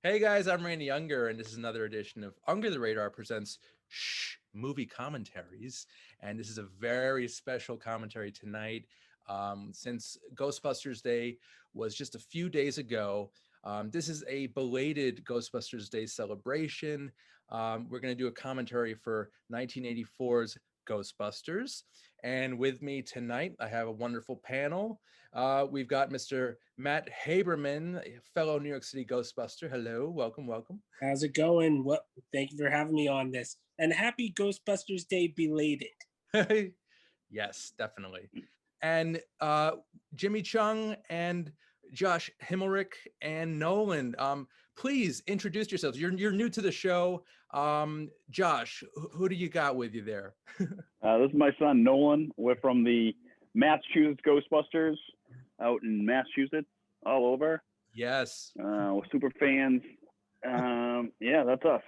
Hey guys, I'm Randy Unger, and this is another edition of Under the Radar presents Movie Commentaries. And this is a very special commentary tonight. Since Ghostbusters Day was just a few days ago, this is a belated Ghostbusters Day celebration. We're going to do a commentary for 1984's Ghostbusters. And with me tonight, I have a wonderful panel. We've got Mr. Matt Haberman, a fellow New York City Ghostbuster. Hello, welcome, welcome. How's it going? Thank you for having me on this. And happy Ghostbusters Day belated. Yes, definitely. And Jimmy Chung and Josh Himmelrich and Nolan, please introduce yourselves. You're new to the show. Josh, who do you got with you there? This is my son, Nolan. We're from the Massachusetts Ghostbusters out in Massachusetts, all over. Yes. We're super fans. Yeah, that's us.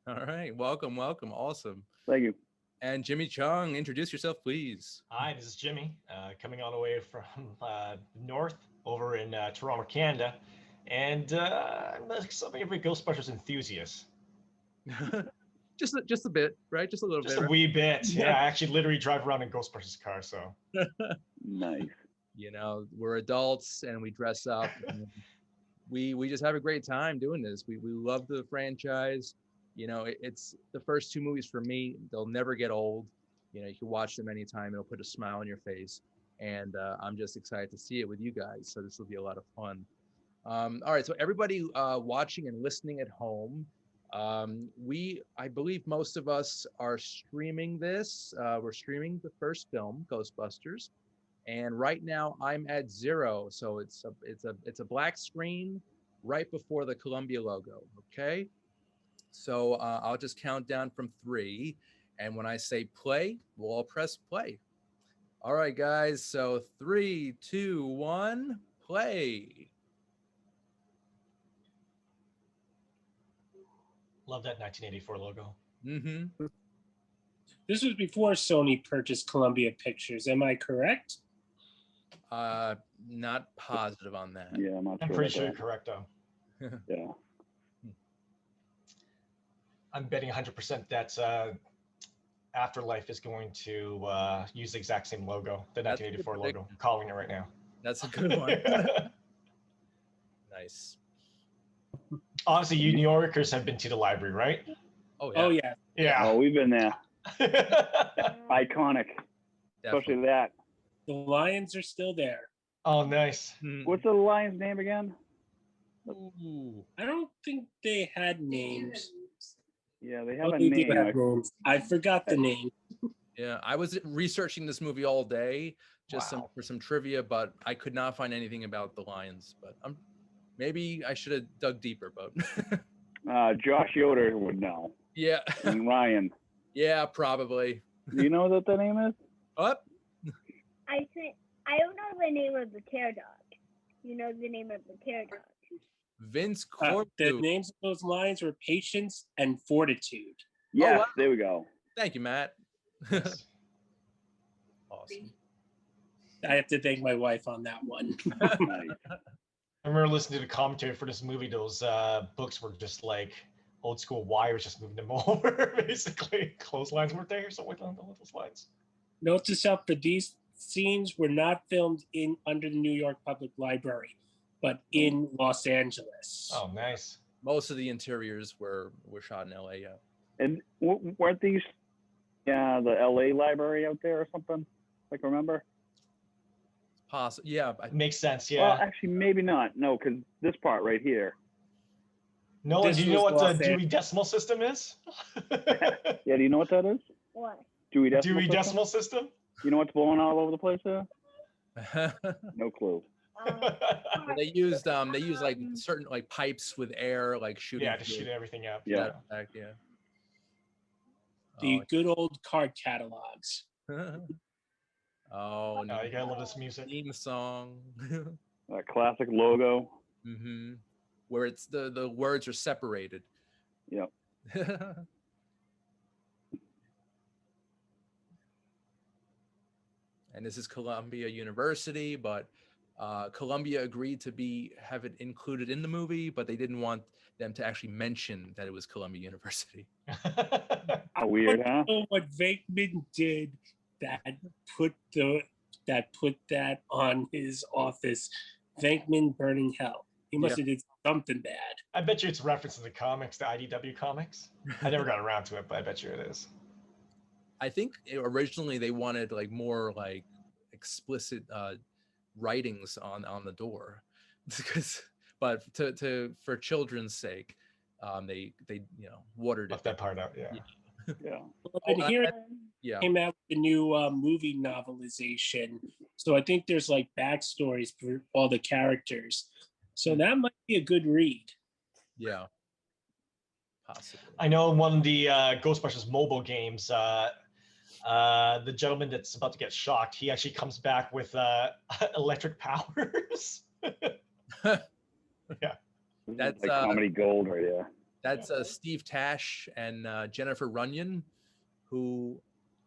All right. Welcome, welcome. Awesome. Thank you. And Jimmy Chung, introduce yourself, please. Hi, this is Jimmy, coming all the way from north over in Toronto, Canada. And I'm something of a Ghostbusters enthusiast. just a bit, right? Just a little bit. Just a wee bit. Yeah, I actually literally drive around in Ghostbusters car, so. Nice. You know, we're adults and we dress up. And we just have a great time doing this. We love the franchise. You know, it's the first two movies for me. They'll never get old. You know, you can watch them anytime. It'll put a smile on your face. And I'm just excited to see it with you guys. So this will be a lot of fun. All right. So everybody watching and listening at home, I believe most of us are streaming this. We're streaming the first film, Ghostbusters. And right now I'm at 0. So it's a black screen right before the Columbia logo. Okay. So I'll just count down from 3. And when I say play, we'll all press play. All right, guys. So 3, 2, 1, play. Love that 1984 logo. Mm-hmm. This was before Sony purchased Columbia Pictures. Am I correct? Not positive on that. Yeah, I'm pretty sure you're correct, though. Yeah. I'm betting 100% that Afterlife is going to use the exact same logo, the 1984 logo. I'm calling it right now. That's a good one. Nice. Obviously, you New Yorkers have been to the library, right? Oh, yeah. Oh, yeah. Yeah. Oh, we've been there. Iconic. Definitely. Especially that. The Lions are still there. Oh, nice. What's the lion's name again? Ooh. I don't think they had names. Yeah, they have a They do name. have names. I forgot the name. Yeah, I was researching this movie all day just for some trivia, but I could not find anything about the Lions. But maybe I should have dug deeper. But Josh Yoder would know. Yeah. And Ryan. Yeah, probably. Do you know what the name is? What? I don't know the name of the tear dog. You know the name of the tear dog. Vince Corlew. The names of those lions were Patience and Fortitude. Yes, wow. There we go. Thank you, Matt. Awesome. I have to thank my wife on that one. Nice. I remember listening to the commentary for this movie. Those books were just like old school wires, just moving them over. Basically, clotheslines weren't there, so like on those lines. Note to self: for these scenes were not filmed under the New York Public Library, but in Los Angeles. Oh, nice. Most of the interiors were shot in LA. Yeah. And weren't these the LA library out there or something? Like, remember? Possible. Yeah. Makes sense. Yeah. Well, actually, maybe not. No, because this part right here. No, do you know what the Dewey Decimal System is? Yeah, do you know what that is? What? Dewey Decimal System? You know what's blowing all over the place there? No clue. They used like certain like pipes with air like shooting. Yeah, to shoot everything up. Yeah. Yeah. The good old card catalogs. Oh, no, you gotta love this music. Theme song. A classic logo. Mm-hmm. Where it's the words are separated. Yep. And this is Columbia University, but Columbia agreed to have it included in the movie, but they didn't want them to actually mention that it was Columbia University. How weird, huh? What Venkman did that put that on his office. Venkman burning hell. He must have did something bad. I bet you it's reference to the comics, the IDW comics. I never got around to it, but I bet you it is. I think originally they wanted like more like explicit writings on the door, but for children's sake, they watered Left that part out. Yeah. Yeah. Well, and here Yeah. came out with the new movie novelization. So I think there's like backstories for all the characters. So that might be a good read. Yeah. Possibly. I know in one of the Ghostbusters mobile games, the gentleman that's about to get shocked, he actually comes back with electric powers. Yeah. That's like comedy gold right there. That's Steve Tash and Jennifer Runyon, who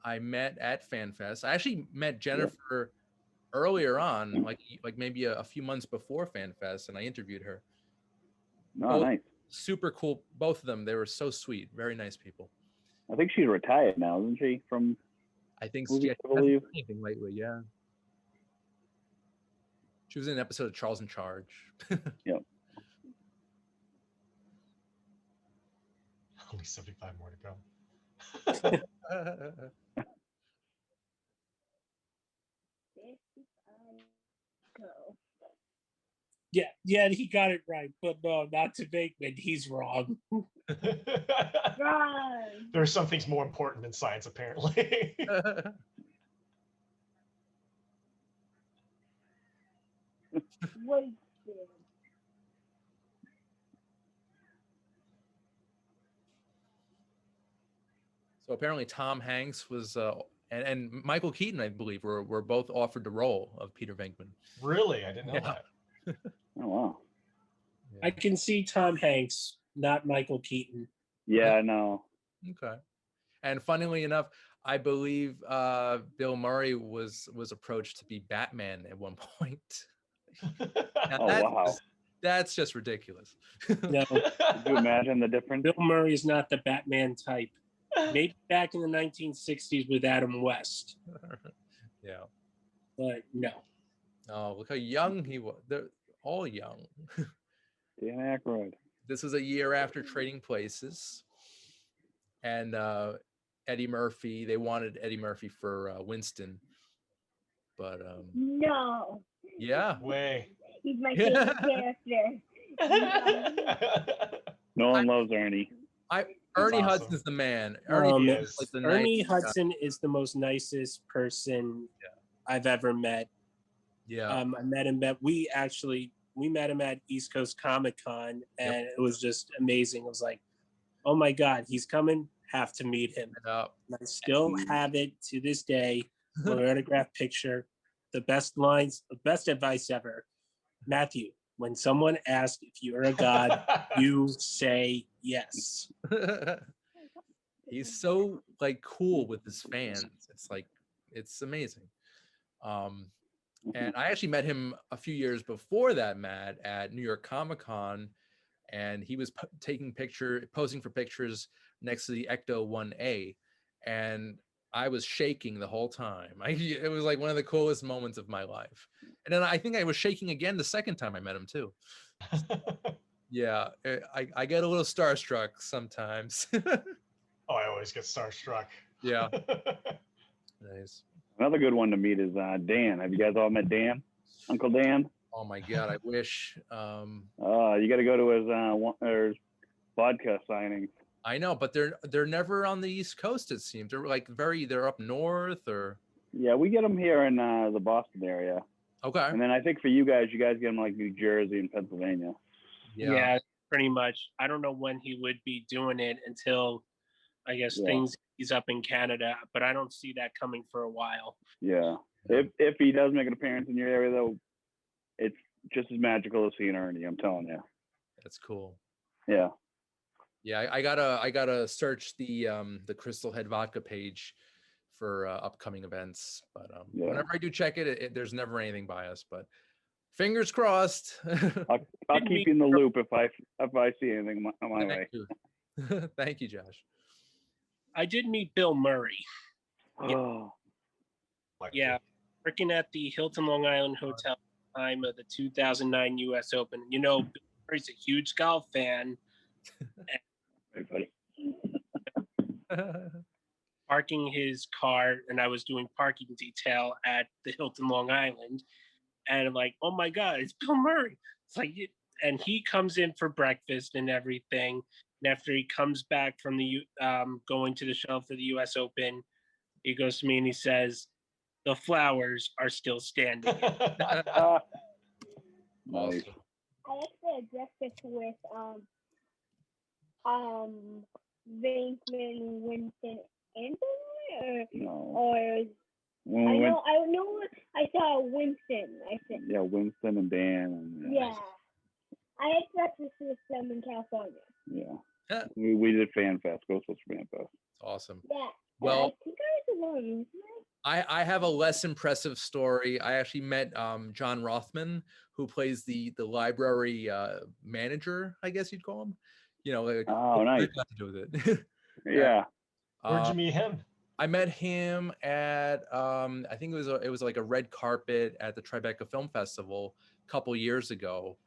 I met at FanFest. I actually met Jennifer earlier on, like maybe a few months before FanFest, and I interviewed her. Oh, nice. Super cool. Both of them. They were so sweet. Very nice people. I think she's retired now, isn't she? From I think movies, she I believe. anything lately, yeah. She was in an episode of Charles in Charge. Yep. Only 75 more to go. Yeah, he got it right, but no, not to Venkman. He's wrong. There are some things more important than science, apparently. So apparently Tom Hanks was and Michael Keaton, I believe, were both offered the role of Peter Venkman. Really? I didn't know that. Oh, wow. I can see Tom Hanks, not Michael Keaton. Yeah, I know. Okay. And funnily enough, I believe Bill Murray was approached to be Batman at one point. Wow. That's just ridiculous. No. Could you imagine the difference? Bill Murray is not the Batman type. Maybe back in the 1960s with Adam West. Yeah. But no. Oh, look how young he was. They're all young. Dan Aykroyd. This was a year after Trading Places. And Eddie Murphy, they wanted Eddie Murphy for Winston. But no. Yeah. Way. He's my favorite character. No one loves Ernie. Ernie awesome. Hudson's the man. Ernie Ernie Hudson is the most nicest person I've ever met. Yeah. I met him we met him at East Coast Comic-Con, and it was just amazing. It was like, oh my God, he's coming, have to meet him. And I still have it to this day, my autographed picture, the best lines, the best advice ever. Matthew, when someone asks if you're a god, you say yes. He's so like cool with his fans. It's amazing. And I actually met him a few years before that, Matt, at New York Comic Con, and he was posing for pictures next to the Ecto 1A, and I was shaking the whole time. It was like one of the coolest moments of my life. And then I think I was shaking again the second time I met him too. Yeah, I get a little starstruck sometimes. Oh, I always get starstruck. Yeah. Nice. Another good one to meet is Dan. Have you guys all met Dan? Uncle Dan? Oh my God, I wish. You got to go to his vodka signing. I know, but they're never on the East Coast. It seems they're up north or. Yeah, we get them here in the Boston area. Okay. And then I think for you guys get them like New Jersey and Pennsylvania. Yeah, pretty much. I don't know when he would be doing it until, I guess, he's up in Canada, but I don't see that coming for a while. Yeah. If he does make an appearance in your area, though, it's just as magical as seeing Ernie, I'm telling you. That's cool. Yeah. Yeah, I gotta search the Crystal Head Vodka page for upcoming events. But whenever I do check it, there's never anything by us. But Fingers crossed. I'll keep you in the loop if I see anything on my way. Thank you. Thank you, Josh. I did meet Bill Murray. Oh, Yeah, working at the Hilton Long Island Hotel at the time of the 2009 U.S. Open. You know, Bill Murray's a huge golf fan. everybody. Parking his car, and I was doing parking detail at the Hilton Long Island, and I'm like, oh my God, it's Bill Murray. It's like, and he comes in for breakfast and everything. And after he comes back from the going to the show for the U.S. Open, he goes to me and he says, "The flowers are still standing." Nice. Awesome. I actually had breakfast with Vinkman Winston Anthony No. or When I we went, know I saw Winston, I think. yeah, Winston and Dan. And, Yeah. I had breakfast with them in California. Yeah. Yeah. We did Fan Fest, Ghostbusters Fan Fest. Awesome. Yeah. Well, I think I was alone. I have a less impressive story. I actually met John Rothman, who plays the library manager, I guess you'd call him. You know, like, Oh, nice. got to do with it. Yeah. Where'd you meet him? I met him at I think it was like a red carpet at the Tribeca Film Festival a couple years ago,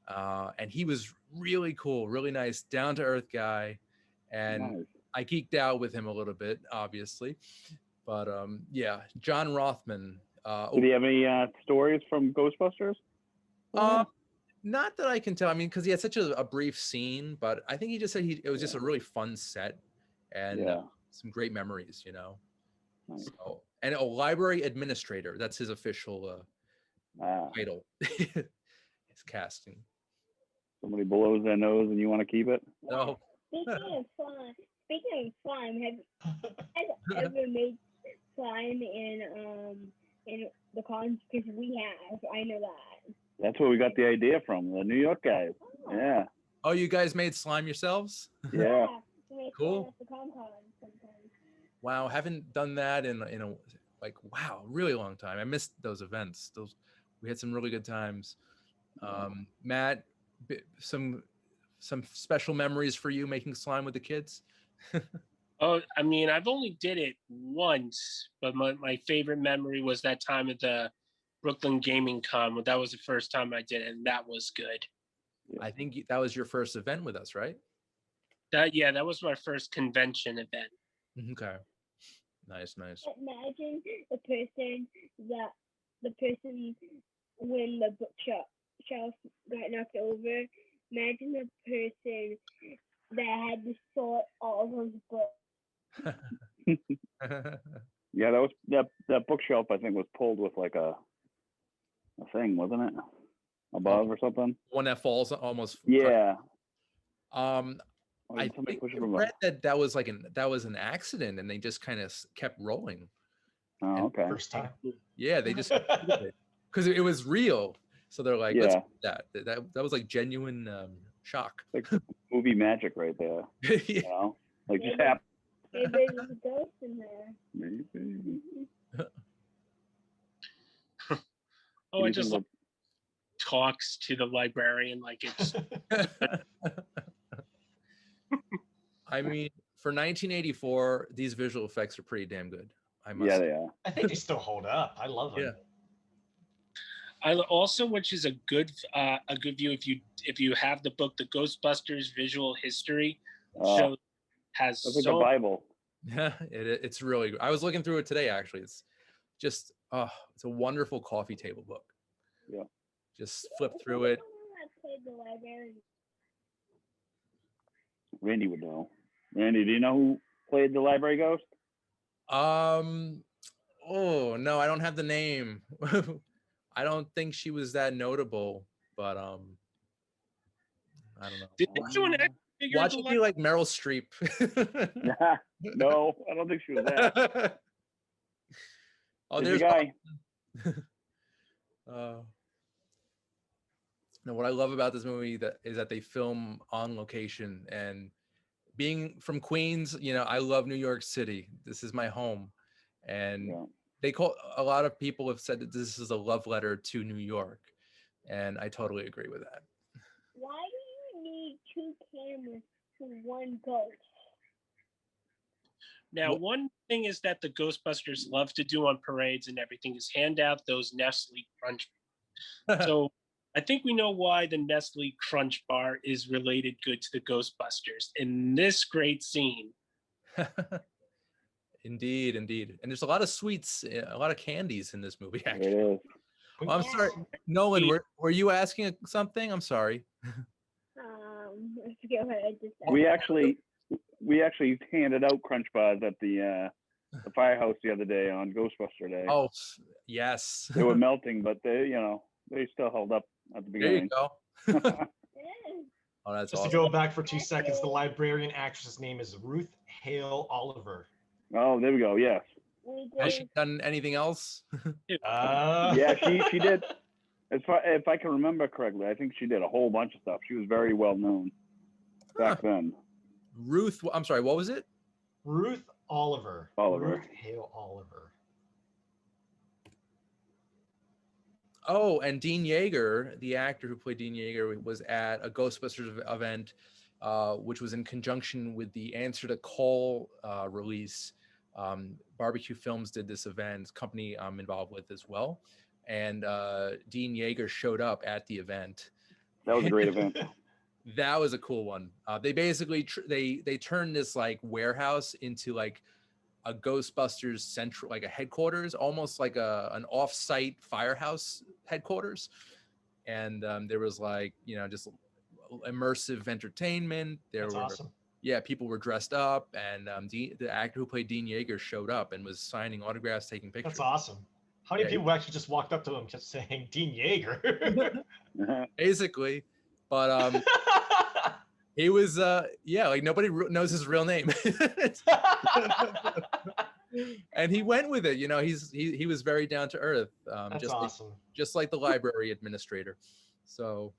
and he was really cool, really nice, down to earth guy, and Nice. I geeked out with him a little bit, obviously, but yeah, John Rothman. Did he have any stories from Ghostbusters? Not that I can tell. I mean, because he had such a brief scene, but I think he just said it was just a really fun set, and Yeah. some great memories, you know. Nice. So, and a library administrator, that's his official title. His casting. Somebody blows their nose and you want to keep it? No. Speaking of slime, have you ever made slime in the cons? Because we have. I know that. That's where we got the idea from, the New York guys. Oh. Yeah. Oh, you guys made slime yourselves? Yeah. We make Cool. slime at the Con sometimes. Wow, haven't done that in a like really long time. I missed those events. We had some really good times. Matt, some special memories for you making slime with the kids? Oh, I mean, I've only did it once, but my favorite memory was that time at the Brooklyn Gaming Con. That was the first time I did it, and that was good. I think that was your first event with us, right? That was my first convention event. Okay. Nice. Imagine the person when the bookshelf got knocked over. Imagine the person that had to sort all of those books. Yeah, that bookshelf I think was pulled with like a thing, wasn't it? Above or something. One that falls almost. Yeah. I think I read that was an accident, and they just kind of kept rolling. Oh, okay. First time. Yeah, they just because it was real. So they're like, let's do that was like genuine shock. Like movie magic right there. Yeah. You know? Like just happened. Maybe there's a ghost in there. Maybe. Oh, I just talks to the librarian like it's. I mean, for 1984, these visual effects are pretty damn good. Yeah, they are. I think they still hold up. I love them. Yeah. I also, which is a good view if you have the book, the Ghostbusters Visual History show has it's like a Bible. Yeah, it's really good. I was looking through it today, actually. It's just it's a wonderful coffee table book. Yeah. Just flip through it. Randy would know. Randy, do you know who played the library ghost? Oh no, I don't have the name. I don't think she was that notable, but I don't know. Did anyone figure Watch it be like Meryl Streep. No, I don't think she was that. Oh, there's there's a guy. No, what I love about this movie is that they film on location, and being from Queens, you know, I love New York City. This is my home, and a lot of people have said that this is a love letter to New York. And I totally agree with that. Why do you need two cameras for one ghost? Now, one thing is that the Ghostbusters love to do on parades and everything is hand out those Nestle Crunch. So I think we know why the Nestle Crunch Bar is related good to the Ghostbusters in this great scene. Indeed. And there's a lot of sweets, a lot of candies in this movie, actually. It is. Oh, I'm sorry, Nolan, were you asking something? I'm sorry. I forget what I just said. We actually handed out Crunch Bars at the firehouse the other day on Ghostbuster Day. Oh, yes. They were melting, but they still held up at the beginning. There you go. Oh, that's Just awesome. to go back for 2 seconds, the librarian actress's name is Ruth Hale Oliver. Oh, there we go. Yes. Has she done anything else? Yeah, she did. If I can remember correctly, I think she did a whole bunch of stuff. She was very well known back then. Ruth, I'm sorry, what was it? Ruth Oliver. Ruth Hale Oliver. Oh, and Dean Yeager, the actor who played Dean Yeager, was at a Ghostbusters event, which was in conjunction with the Answer to Call release. Barbecue Films did this event, company I'm involved with as well. And Dean Yeager showed up at the event. That was a great event. That was a cool one. They basically they turned this like warehouse into like a Ghostbusters central, like a headquarters, almost like an off-site firehouse headquarters. And there was like, just immersive entertainment. That's awesome. Yeah, people were dressed up, and the actor who played Dean Yeager showed up and was signing autographs, taking pictures. That's awesome. How many people actually just walked up to him just saying Dean Yeager? Basically, but he was like nobody knows his real name. And he went with it. He was very down to earth. That's awesome. Just like the library administrator. So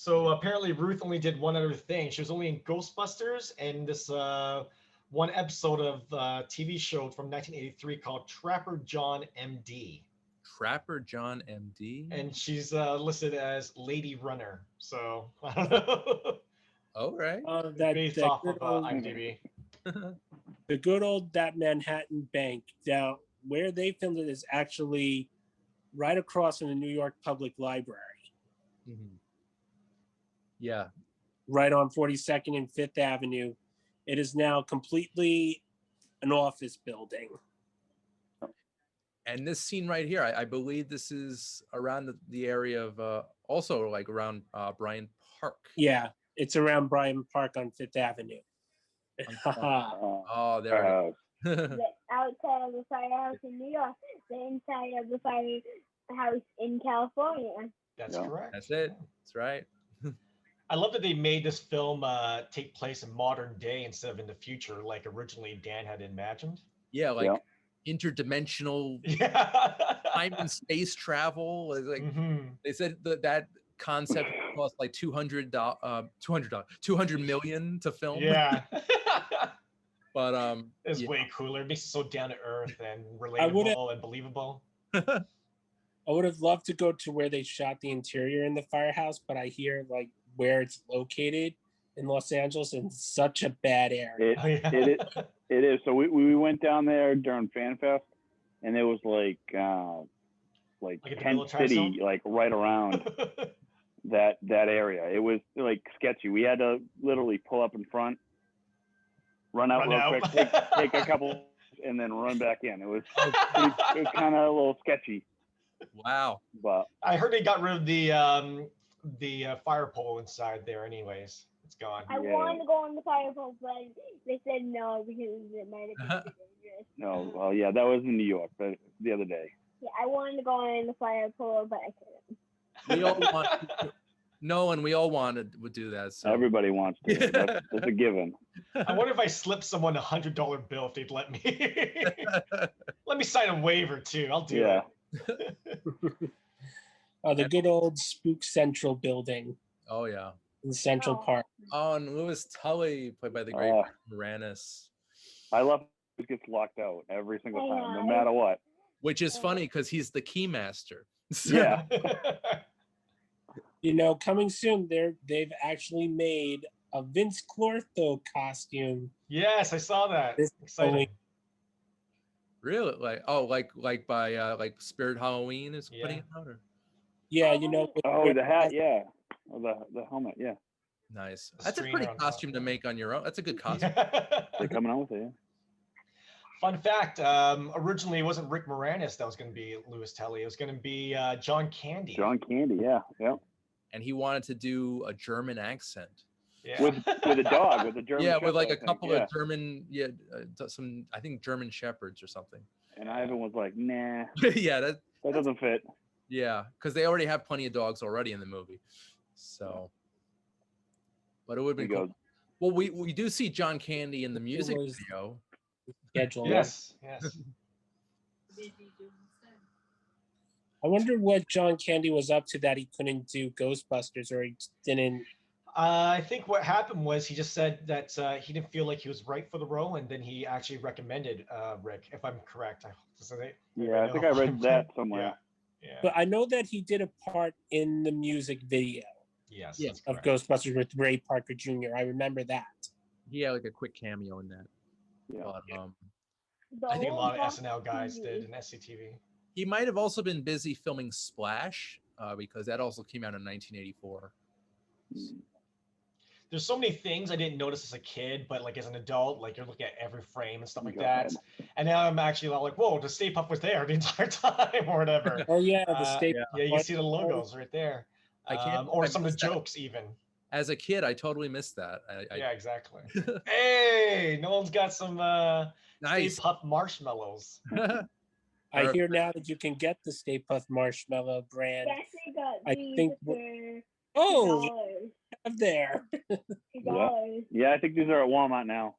apparently Ruth only did one other thing. She was only in Ghostbusters and this one episode of a TV show from 1983 called Trapper John MD. Trapper John MD? And she's listed as Lady Runner. So, I don't know. All right. Based off of IMDb. The good old That Manhattan Bank. Now, where they filmed it is actually right across from the New York Public Library. Mm-hmm. Yeah. Right on 42nd and 5th Avenue. It is now completely an office building. And this scene right here, I believe this is around the area of also like around Bryant Park. Yeah, it's around Bryant Park on 5th Avenue. Oh, there it is. The outside of the firehouse in New York, the inside of the firehouse in California. That's correct. That's it. That's right. I love that they made this film take place in modern day instead of in the future, like originally Dan had imagined. Yeah, like interdimensional time and space travel. Like they said that concept cost like $200 million to film. Yeah. But it's way cooler. It makes it so down to earth and relatable and believable. I would have loved to go to where they shot the interior in the firehouse, but I hear like where it's located in Los Angeles in such a bad area. It is. So we went down there during Fan Fest, and it was like Tent City, like right around that area. It was like sketchy. We had to literally pull up in front, run out real quick, take a couple, and then run back in. It was kind of a little sketchy. Wow. But I heard they got rid of the fire pole inside there anyways. It's gone. I wanted to go on the fire pole, but they said no because it might have been dangerous. No, well, yeah, that was in New York the other day. Yeah, I wanted to go on the fire pole, but I couldn't. We all want Nolan, we all would do that. So. Everybody wants to. That's a given. I wonder if I slip someone $100 bill if they'd let me. Let me sign a waiver too. I'll do that. The good old Spook Central building. Oh yeah. In Central Park. Oh, and Louis Tully, played by the great Moranis. I love he gets locked out every single time, no matter what. Which is funny because he's the key master. Yeah. Coming soon, they've actually made a Vince Clortho costume. Yes, I saw that. This Exciting. Really? Like by like Spirit Halloween is putting it out? Or? Yeah, Oh, the hat, yeah. Or the helmet, yeah. Nice. The That's a pretty strainer on costume top. to make on your own. That's a good costume. They're coming out with it, yeah. Fun fact, originally it wasn't Rick Moranis that was going to be Louis Telly. It was going to be John Candy. John Candy, yeah. And he wanted to do a German accent. Yeah. With a dog, with a German Yeah, Shepherd, with like a I think, couple yeah. of German, some, I think German Shepherds or something. And Ivan was like, nah, Yeah, that doesn't fit. Yeah, because they already have plenty of dogs already in the movie. So, but it would have been cool. Well, we do see John Candy in the music video. Schedule. Yes. I wonder what John Candy was up to that he couldn't do Ghostbusters, or he didn't. I think what happened was he just said that he didn't feel like he was right for the role, and then he actually recommended Rick, if I'm correct. I think I read that somewhere. Yeah. But I know that he did a part in the music video. Yes. Of Ghostbusters with Ray Parker Jr. I remember that. He had like a quick cameo in that. Yeah. But, I think a lot of SNL guys did in SCTV. He might have also been busy filming Splash because that also came out in 1984. There's so many things I didn't notice as a kid, but like as an adult, like you're looking at every frame and stuff like that. And now I'm actually like, whoa, the Stay Puft was there the entire time or whatever. Oh yeah, the Stay Puft. Yeah, you see the logos right there. Or some of the jokes even. As a kid, I totally missed that. Yeah, exactly. Hey, Nolan's got some nice Stay Puft marshmallows. I hear now that you can get the Stay Puft Marshmallow brand. Yes, they got I think. Up there. Yeah, I think these are at Walmart now.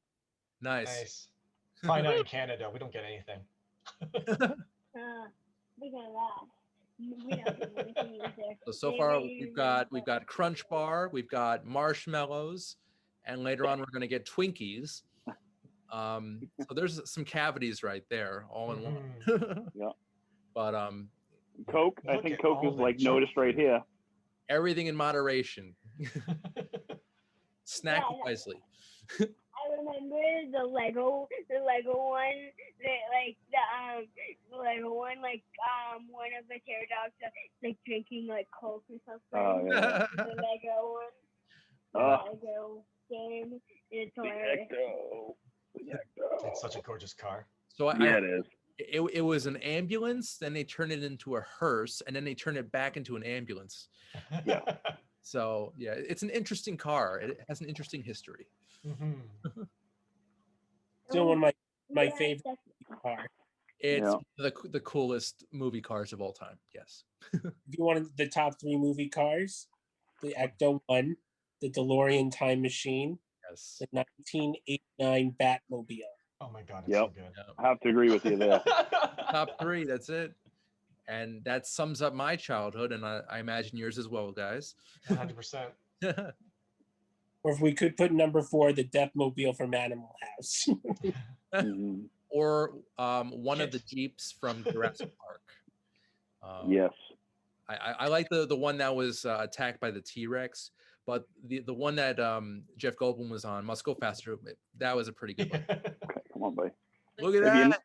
Nice. Probably not in Canada. We don't get anything. So far we've got Crunch Bar, we've got marshmallows, and later on we're going to get Twinkies. So there's some cavities right there, all in one. Yeah. But Coke, I think Coke is like noticed right here. Everything in moderation. Snack wisely. I remember the Lego one, the Lego one, one of the pterodactyls like drinking like Coke or something. Oh yeah. The Lego one. Lego game. It's hilarious. It's such a gorgeous car. So it is. It was an ambulance, then they turned it into a hearse, and then they turned it back into an ambulance. Yeah. So yeah, it's an interesting car. It has an interesting history. Still one of my favorite car. It's the coolest movie cars of all time. Yes. If you wanted the top 3 movie cars, the Ecto-1, the DeLorean Time Machine, yes, the 1989 Batmobile. Oh my God, it's so good. I have to agree with you there. Top 3, that's it. And that sums up my childhood, and I imagine yours as well, guys. 100%. Or if we could put number 4, the Deathmobile from Animal House. Or one of the Jeeps from Jurassic Park. Yes. I like the one that was attacked by the T-Rex, but the one that Jeff Goldblum was on, Must Go Faster, that was a pretty good one. Okay, come on, buddy. Look at that.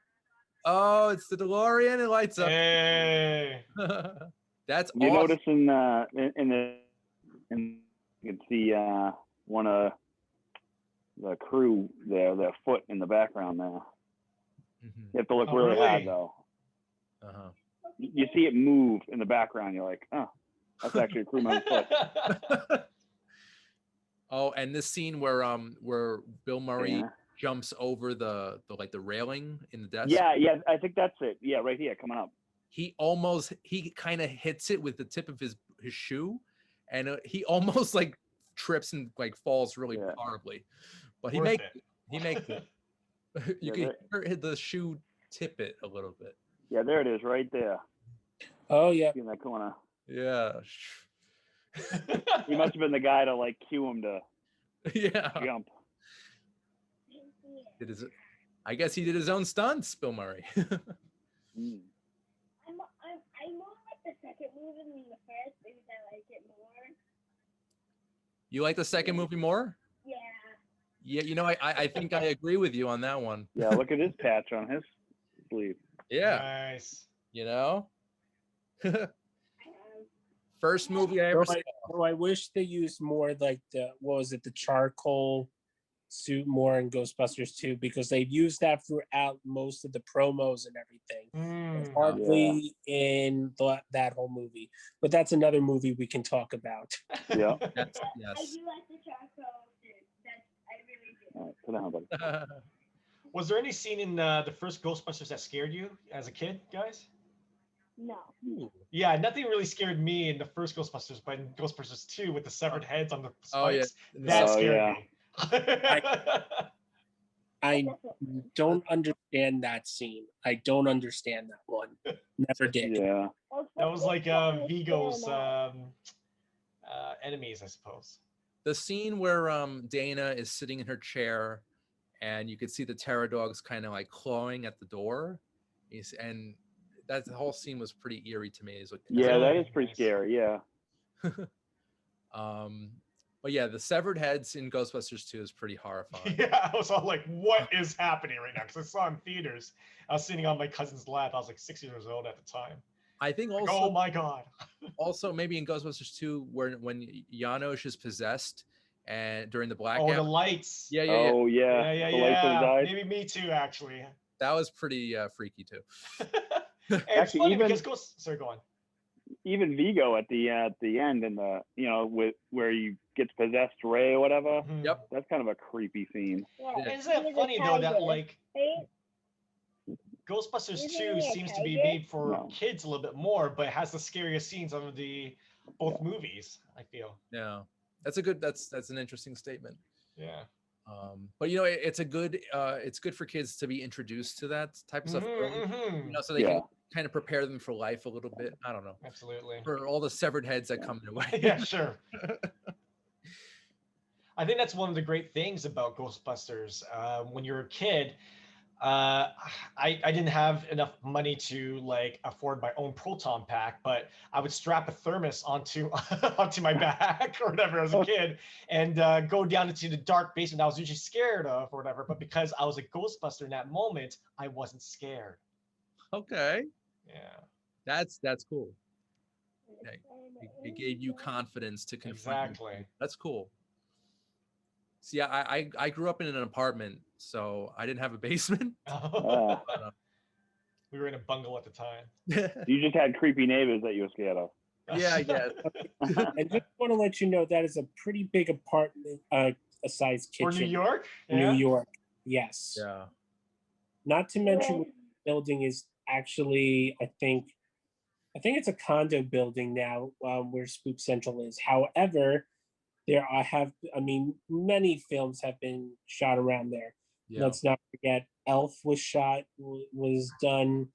Oh, it's the DeLorean. It lights up. Hey. That's you awesome. notice in you can see one of the crew there, their foot in the background there. You have to look really hard though. You see it move in the background. You're like, oh, that's actually a crew member's foot. Oh, and this scene where Bill Murray jumps over the railing in the desk. Yeah, I think that's it. Yeah, right here, coming up. He kind of hits it with the tip of his shoe, and he almost like trips and like falls really horribly, but he makes it. You can hear the shoe tip it a little bit. Yeah, there it is, right there. Oh yeah, in that corner. Yeah. He must have been the guy to like cue him to jump. I guess he did his own stunts, Bill Murray. I'm more like the second movie than the first because I like it more. You like the second movie more? Yeah. Yeah, you know, I think I agree with you on that one. Yeah, look at his patch on his sleeve. Yeah, Nice. you know. I have. First movie I ever saw. I wish they used more like the the charcoal suit more in Ghostbusters 2, because they've used that throughout most of the promos and everything. Hardly in that whole movie, but that's another movie we can talk about. Yeah. I Yes. do like the charcoal suit. I really do. All right, sit down, buddy. Was there any scene in the first Ghostbusters that scared you as a kid, guys? No. Yeah, nothing really scared me in the first Ghostbusters, but in Ghostbusters 2 with the severed heads on the Oh, yeah. spikes, that Oh, scared yeah. me. I don't understand that scene. I don't understand that one. Never did. Yeah. That was like Vigo's enemies, I suppose. The scene where Dana is sitting in her chair, and you could see the terror dogs kind of like clawing at the door, and that the whole scene was pretty eerie to me. It's like, Yeah, that is Nice. pretty scary. Yeah. But yeah, the severed heads in Ghostbusters 2 is pretty horrifying. Yeah, I was all like, what is happening right now? Because I saw it in theaters. I was sitting on my cousin's lap. I was like 6 years old at the time. I think Like, also, oh my God. also maybe in Ghostbusters 2, when Janosch is possessed and during the Oh, blackout. the lights. Yeah. Oh, yeah. Yeah. The lights would have died. Maybe me too, actually. That was pretty freaky too. It's Actually, funny even- because sorry, go on. Even Vigo at the end in the with where he gets possessed Ray or whatever. Mhm. Yep. That's kind of a creepy scene. Yeah. Isn't it He was a funny though that tiger, like right? Ghostbusters Isn't 2 he a seems to be tiger? made for No. kids a little bit more, but it has the scariest scenes of the both movies, I feel. Yeah, that's an interesting statement. Yeah. But you know, it's good for kids to be introduced to that type of stuff early, Mhm. you know, so they Yeah. can kind of prepare them for life a little bit. I don't know, Absolutely. for all the severed heads that come their way. Yeah, sure. I think that's one of the great things about Ghostbusters. When you're a kid, I didn't have enough money to like afford my own Proton Pack, but I would strap a thermos onto onto my back or whatever as a kid, and go down into the dark basement I was usually scared of or whatever. But because I was a Ghostbuster in that moment, I wasn't scared. Okay, Yeah, that's cool. Okay. It gave you confidence to confront your exactly. fear. That's cool. See, I grew up in an apartment, so I didn't have a basement. We were in a bungalow at the time. You just had creepy neighbors that you were scared of. Yeah, I guess. I just want to let you know that is a pretty big apartment, a size kitchen. For New York? New York, yes. Yeah. Not to mention, the building is actually, I think it's a condo building now, where Spook Central is. However, many films have been shot around there. Yeah. Let's not forget, Elf was done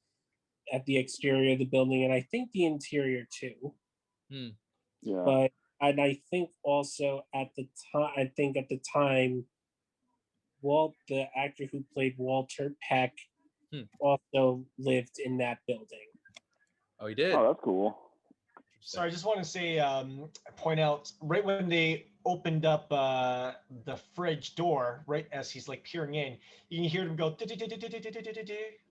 at the exterior of the building, and I think the interior too. Yeah. But and I think also at the time, the actor who played Walter Peck, also lived in that building. Oh, he did. Oh, that's cool. So I just want to say, point out right when they opened up the fridge door, right as he's like peering in, you can hear them go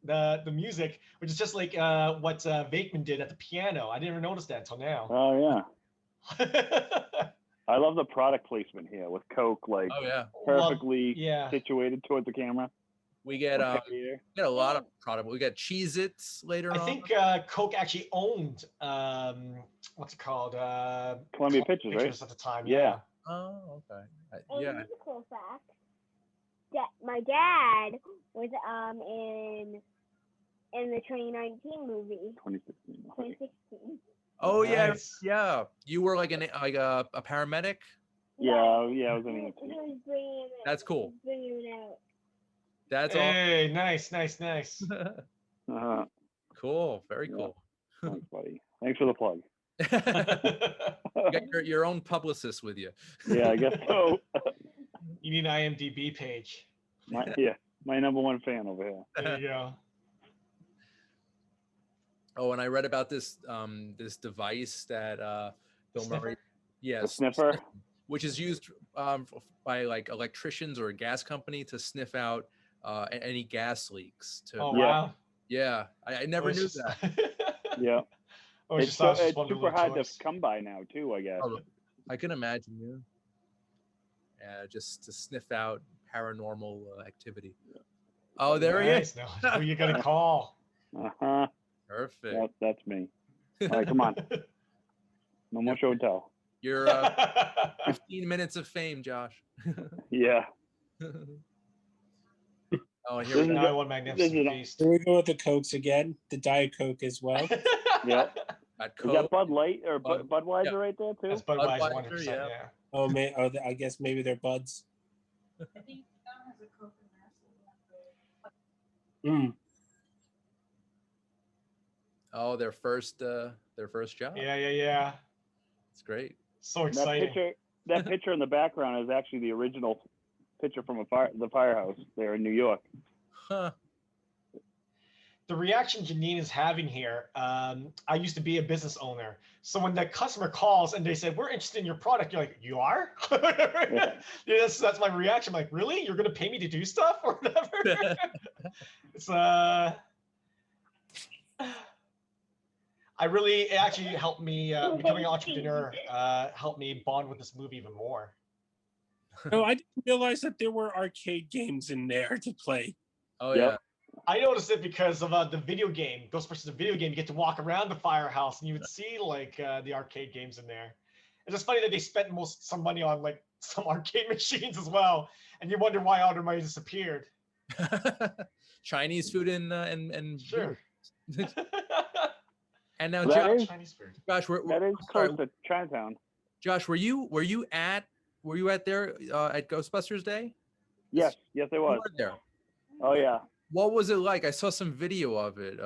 the music, which is just like what Vakeman did at the piano. I didn't even notice that until now. Oh yeah. I love the product placement here with Coke, like Oh yeah. perfectly yeah. situated towards the camera. We get a lot of product. We got Cheez-Its later on. I think Coke actually owned what's it called? Columbia Pictures, right? At the time. Yeah. Oh, okay. Oh, Yeah. here's a cool fact. My dad was in the 2019 movie. 2016. 2016. Oh yeah, Nice. yeah. You were like a paramedic. Yeah, I was in He it. was bringing it. That's cool. Bringing it out. That's all. Hey, nice. Cool. Very Yeah. cool. Thanks, buddy. Thanks for the plug. You got your own publicist with you. Yeah, I guess so. You need an IMDb page. My number one fan over here. There you go. Oh, and I read about this this device that Bill Sniffer? Murray. The sniffer? which is used by like electricians or a gas company to sniff out any gas leaks. Oh wow! Yeah, I never knew that. Yeah. Oh, It's super hard to come by now too, I guess. Oh, I can imagine, yeah. Just to sniff out paranormal activity. Oh, there he is. No, who you gonna call? Perfect. That's me. All right, come on. No more show and tell. You're 15 minutes of fame, Josh. Yeah. Oh, here we go. One magnificent feast. Here we go with the Cokes again. The Diet Coke as well. Yeah. Is that Bud Light or Budweiser right there too? That's Budweiser, 100%. Yeah. Oh man. Oh, I guess maybe they're buds. Oh, their first job. Yeah. It's great. So exciting. That picture in the background is actually the original picture from the firehouse there in New York. Huh. The reaction Janine is having here, I used to be a business owner. So when the customer calls and they say, we're interested in your product, you're like, you are? Yeah, that's my reaction. I'm like, really? You're going to pay me to do stuff or whatever? It's it actually helped me, becoming an entrepreneur, helped me bond with this movie even more. No, I didn't realize that there were arcade games in there to play. Oh, yeah. I noticed it because of the video game, Ghostbusters, the video game. You get to walk around the firehouse and you would see like the arcade games in there. It's just funny that they spent some money on like some arcade machines as well, and you wonder why all their money disappeared. Chinese food and sure. And now, Josh, that is close to Chinatown. Josh, were you at there at Ghostbusters Day? Yes, I was. You were there. Oh yeah. What was it like? I saw some video of it.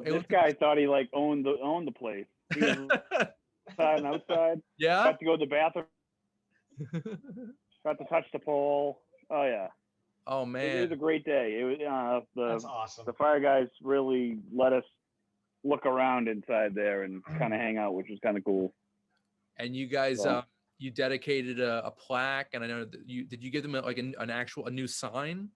This guy thought he like owned the place. He was inside and outside. Yeah. Got to go to the bathroom. Got to touch the pole. Oh yeah. Oh man. It was a great day. It was That's awesome. The fire guys really let us look around inside there and kind of hang out, which was kind of cool. And you guys, you dedicated a plaque, and I know that did you give them like a new sign?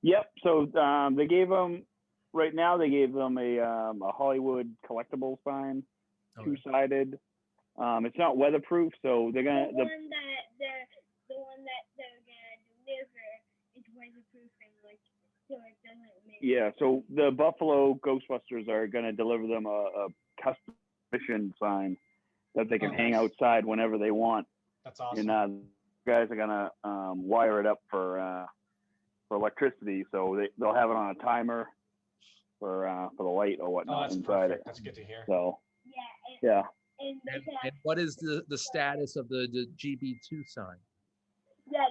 Yep. So they gave them a Hollywood collectible sign, two-sided. It's not weatherproof, so they're gonna the one that they're gonna deliver is weatherproof and like so it doesn't make. Yeah. So the Buffalo Ghostbusters are gonna deliver them a custom mission sign that they can hang outside whenever they want. That's awesome. And guys are gonna wire it up for electricity, so they'll have it on a timer for the light or whatnot that's inside perfect. it. That's good to hear. So yeah. And what is the status of the GB2 sign? Yeah,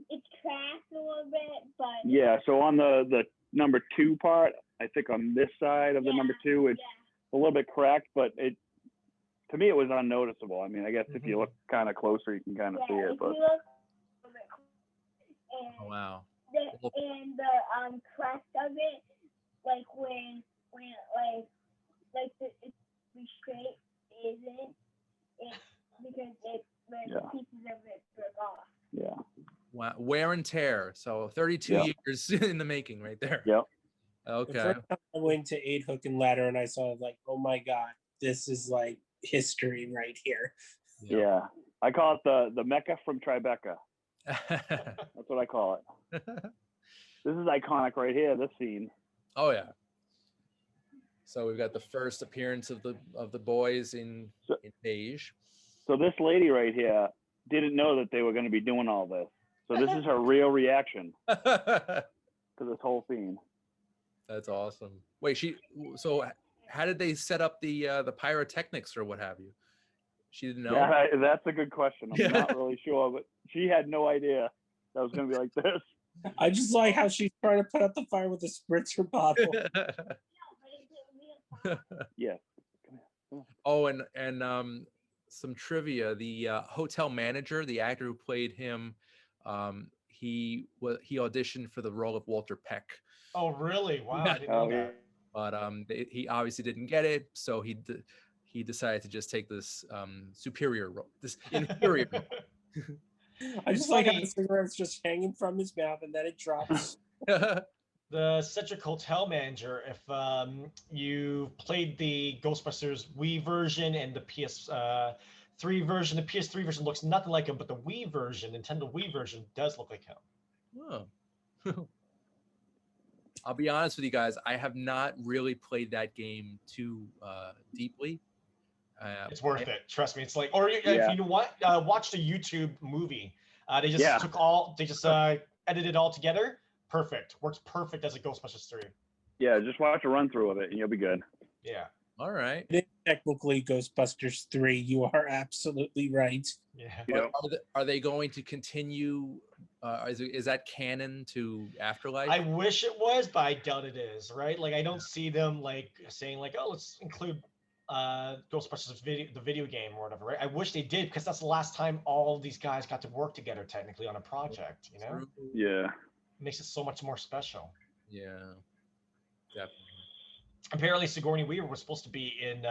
it's cracked a little bit, but yeah. So on the number 2 part, I think on this side of the number 2, it's a little bit cracked, but to me it was unnoticeable. I mean, I guess if you look kind of closer, you can kind of see it. But oh wow. And the crest of it, like when like it's straight isn't it because pieces of it broke off. Yeah. Wow. Wear and tear. So 32 years in the making, right there. Yep. Okay. The first time I went to 8 Hook and Ladder and I saw like, oh my god, this is like history right here. Yeah. I call it the Mecca from Tribeca. That's what I call it. This is iconic right here, this scene. Oh yeah. So we've got the first appearance of the boys in beige. So this lady right here didn't know that they were going to be doing all this. So this is her real reaction to this whole scene. That's awesome. Wait, so how did they set up the pyrotechnics or what have you? She didn't know. Yeah, that's a good question. I'm not really sure, but she had no idea that was going to be like this. I just like how she's trying to put out the fire with a spritzer bottle. Yeah. Oh, and some trivia. The hotel manager, the actor who played him, he auditioned for the role of Walter Peck. Oh, really? Wow, I didn't know that. But he obviously didn't get it, so he decided to just take this superior role, this inferior role. I just like how the cigarette's just hanging from his mouth and then it drops. The Cedric Hotel Manager, if you played the Ghostbusters Wii version and the PS3 version, the PS3 version looks nothing like him, but the Wii version, Nintendo Wii version, does look like him. Oh. I'll be honest with you guys. I have not really played that game too deeply. It's worth it. Trust me. It's like, or if you want, watch the YouTube movie. They just took all, they just edited it all together. Perfect. Works perfect as a Ghostbusters 3. Yeah, just watch a run through of it and you'll be good. Yeah. All right. It is technically Ghostbusters 3. You are absolutely right. Yeah. Are they going to continue? Is that canon to Afterlife? I wish it was, but I doubt it is. Right? Like, I don't see them like saying like, oh, let's include Ghostbusters the video game or whatever. Right? I wish they did, because that's the last time all these guys got to work together technically on a project. You know? Yeah. It makes it so much more special. Yeah. Definitely. Apparently Sigourney Weaver was supposed to be in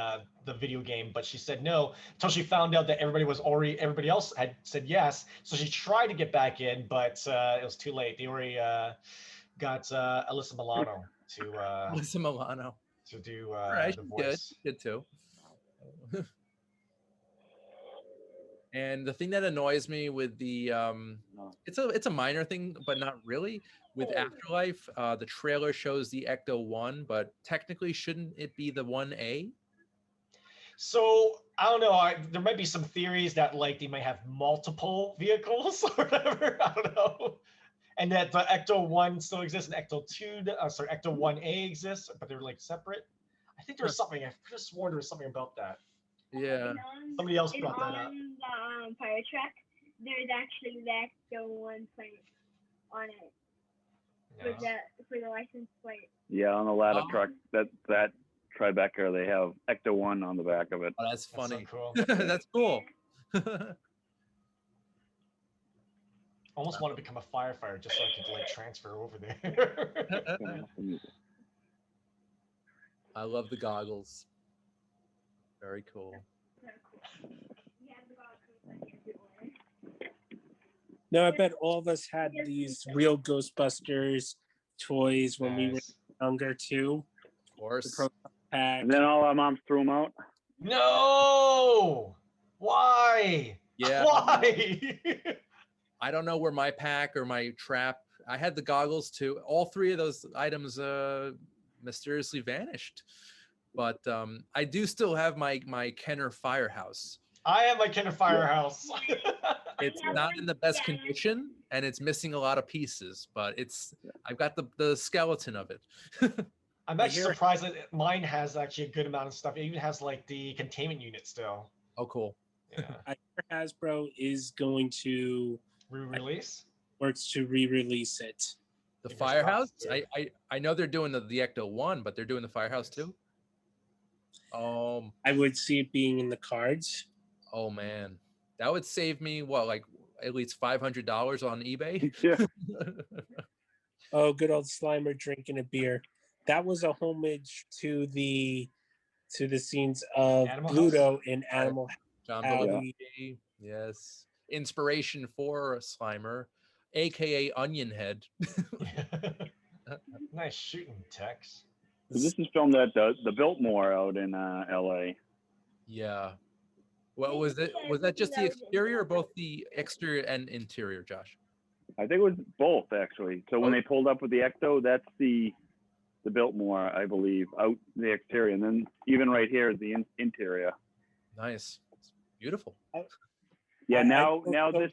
the video game, but she said no until she found out that everybody else had said yes. So she tried to get back in, but it was too late. They already got Alyssa Milano to do right, the voice. Good too. And the thing that annoys me with the it's a minor thing, but not really. With Afterlife, the trailer shows the Ecto-1, but technically shouldn't it be the 1A? So I don't know. There might be some theories that like they might have multiple vehicles or whatever. I don't know. And that the Ecto-1 still exists and Ecto-1A exists, but they're like separate. I think there's something. I could have sworn there was something about that. Yeah. Somebody else brought that up. On the fire truck, there's actually the Ecto-1 plate on it. For the license plate. Yeah, on the ladder truck, that Tribeca, they have Ecto-1 on the back of it. Oh, that's funny. That's so cool. That's cool. Almost want to become a firefighter just so I could like transfer over there. I love the goggles. Very cool. No, I bet all of us had these real Ghostbusters toys when we were younger too. Of course. The Proton Pack. And then all our moms threw them out. No! Why? Yeah. Why? I don't know where my pack or my trap. I had the goggles too. All three of those items mysteriously vanished. But I do still have my Kenner Firehouse. I have my Kenner Firehouse. It's not in the best condition and it's missing a lot of pieces, but I've got the skeleton of it. I'm actually surprised that mine has actually a good amount of stuff. It even has like the containment unit still. Oh, cool. Yeah. I hear Hasbro is going to re-release. Works to re-release it. The Firehouse? I know they're doing the Ecto-1, but they're doing the Firehouse too. I would see it being in the cards. Oh man, that would save me like at least $500 on eBay. Yeah. Oh, good old Slimer drinking a beer. That was a homage to the scenes of Bluto in Animal John Alley. Yes, inspiration for Slimer, aka Onion Head. Nice shooting, Tex. This is filmed at the Biltmore out in LA. Yeah. Well, was that just the exterior or both the exterior and interior, Josh? I think it was both actually. So when they pulled up with the Ecto, that's the Biltmore, I believe, out the exterior, and then even right here is the interior. Nice, it's beautiful. Yeah, now this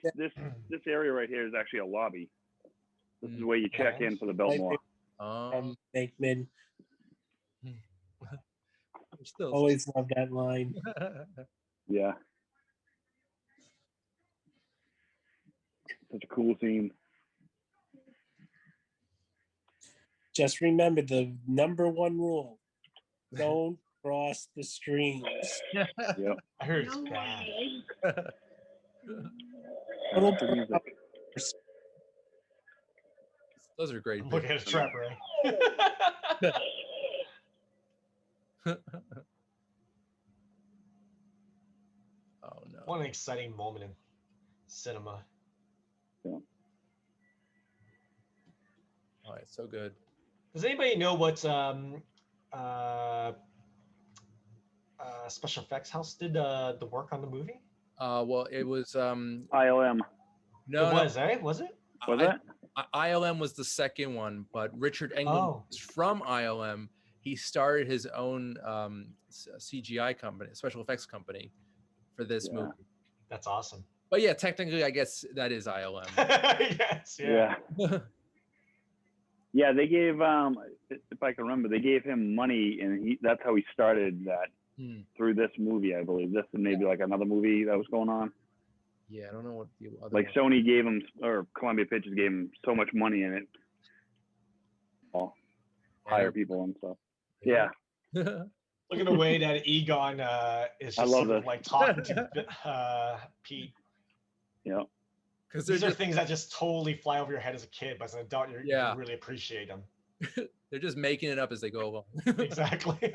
area right here is actually a lobby. This is where you check in for the Biltmore. Bankman. Still always love that line. Yeah. Such a cool scene. Just remember the number one rule: don't cross the streams. Yep. I heard it's bad. Those are great. Look at his trap, right? Oh no! What an exciting moment in Cinema. Oh, it's so good. Does anybody know what special effects house did the work on the movie? Well, it was ILM. no, It was, eh? Was it? Was it? ILM was the second one, but Richard England was from ILM. He started his own CGI company, special effects company, for this movie. That's awesome. But yeah, technically, I guess that is ILM. Yes. Yeah. Yeah, they gave if I can remember, they gave him money, and that's how he started that through this movie, I believe. This and maybe like another movie that was going on. Yeah, I don't know what the other like one. Sony gave him, or Columbia Pictures gave him so much money in it. Hire people and stuff. Yeah. Look at the way that Egon is just sort of like talking to Pete. Yeah. Because these are things that just totally fly over your head as a kid, but as an adult, you really appreciate them. They're just making it up as they go along. Exactly.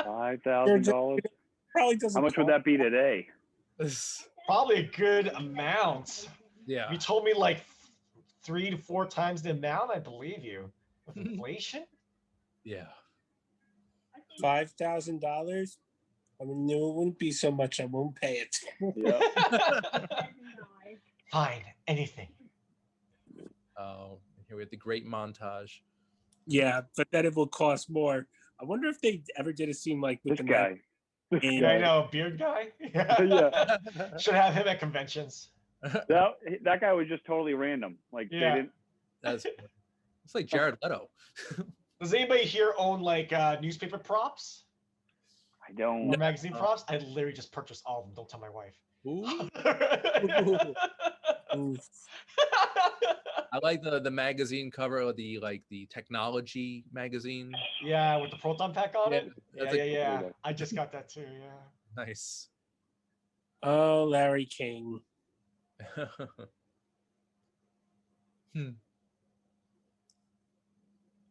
$5,000. Probably doesn't. How much would that be today? Probably a good amount. Yeah. If you told me like 3 to 4 times the amount, I believe you. With inflation? Yeah. $5,000. I mean, it wouldn't be so much. I won't pay it. Yeah. Fine, anything. Oh, here we have the great montage. Yeah, but then it will cost more. I wonder if they ever did a scene like with This guy. I know, beard guy. Yeah. Should have him at conventions. That guy was just totally random. Like they didn't. It's like Jared Leto. Does anybody here own like newspaper props? I don't. Or magazine props? I literally just purchased all of them. Don't tell my wife. Ooh. I like the magazine cover of the technology magazine. Yeah, with the Proton Pack on it. Yeah. Cool. I just got that too. Yeah. Nice. Oh, Larry King.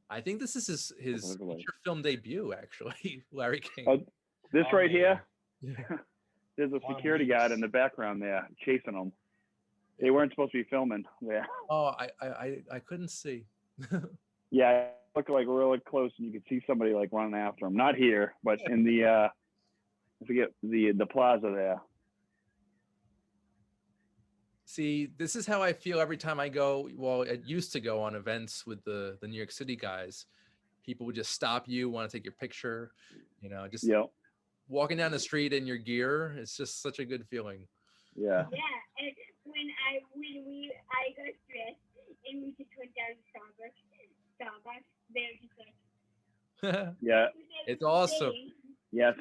I think this is his feature film debut, actually. Larry King. This right here. Yeah. There's a security guard in the background there chasing him. They weren't supposed to be filming there. Oh, I couldn't see. Yeah, I looked like really close, and you could see somebody like running after him. Not here, but in the I forget the plaza there. See, this is how I feel every time I go. Well, it used to go on events with the New York City guys. People would just stop you, want to take your picture. Just walking down the street in your gear. It's just such a good feeling. Yeah. Yeah, and when I got dressed and we just went down to Starbucks, they're just like. Yeah. It's awesome. Yeah,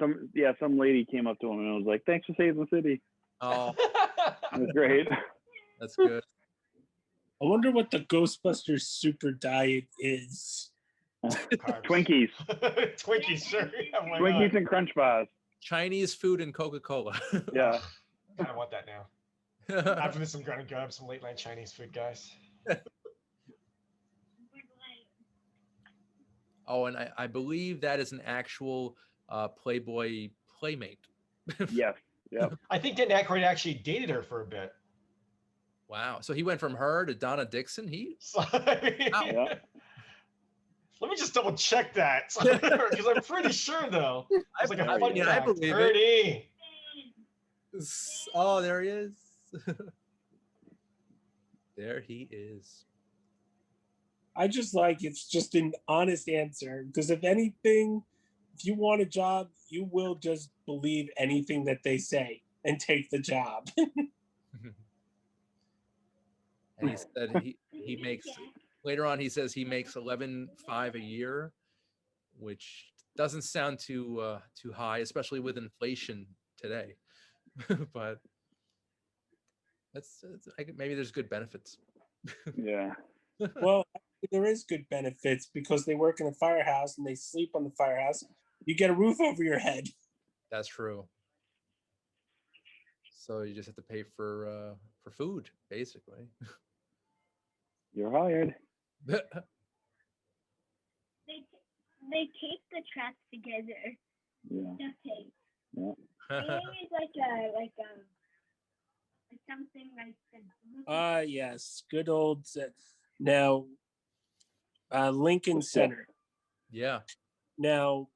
some lady came up to him and was like, "Thanks for saving the city." Oh, it was great. That's good. I wonder what the Ghostbusters super diet is. Twinkies. Twinkies, sure. Yeah, Twinkies and Crunch Bars. Chinese food and Coca-Cola. Yeah. I kind of want that now. After this, I'm going to grab some late night Chinese food, guys. Oh, and I believe that is an actual Playboy playmate. Yes. Yeah. I think Dan Aykroyd actually dated her for a bit. Wow. So he went from her to Donna Dixon. Wow. Yeah. Let me just double check that because I'm pretty sure though. I believe it. Oh, there he is. There he is. I just like it's just an honest answer because if anything, if you want a job, you will just believe anything that they say and take the job. And he said he makes later on. He says he makes $11,500 a year, which doesn't sound too high, especially with inflation today. But maybe there's good benefits. Yeah. Well, there is good benefits because they work in a firehouse and they sleep on the firehouse. You get a roof over your head. That's true. So you just have to pay for food, basically. You're hired. They tape the traps together. Yeah. Duct tape. Yeah. They use like a something like the. Yes, good old. Now, Lincoln Center. Yeah. Now,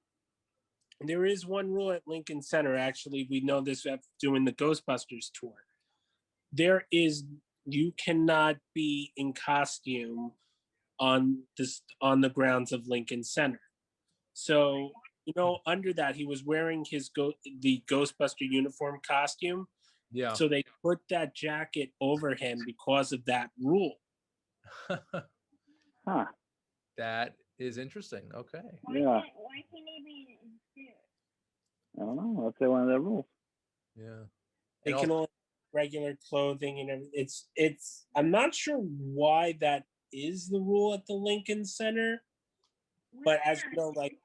there is one rule at Lincoln Center. Actually, we know this after doing the Ghostbusters tour. You cannot be in costume on the grounds of Lincoln Center. So, under that, he was wearing the Ghostbuster uniform costume. Yeah. So they put that jacket over him because of that rule. Huh. That is interesting. Okay. Yeah. Why can't they be in suit? I don't know. Let's say one of their rules. Yeah. They And can also- only wear regular clothing and everything. It's. I'm not sure why that is the rule at the Lincoln Center, but as you know, like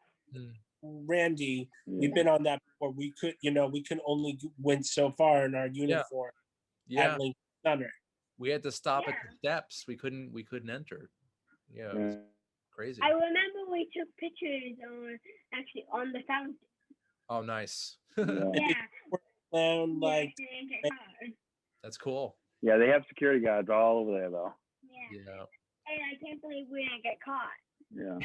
Randy, we've been on that before. We can only went so far in our uniform at Lincoln Center. We had to stop at the steps. We couldn't enter. Yeah. It was crazy. I remember we took pictures on the fountain. Oh, nice. Yeah. Like Didn't get caught. That's cool. Yeah, they have security guards all over there, though. Yeah. And I can't believe we didn't get caught. Yeah.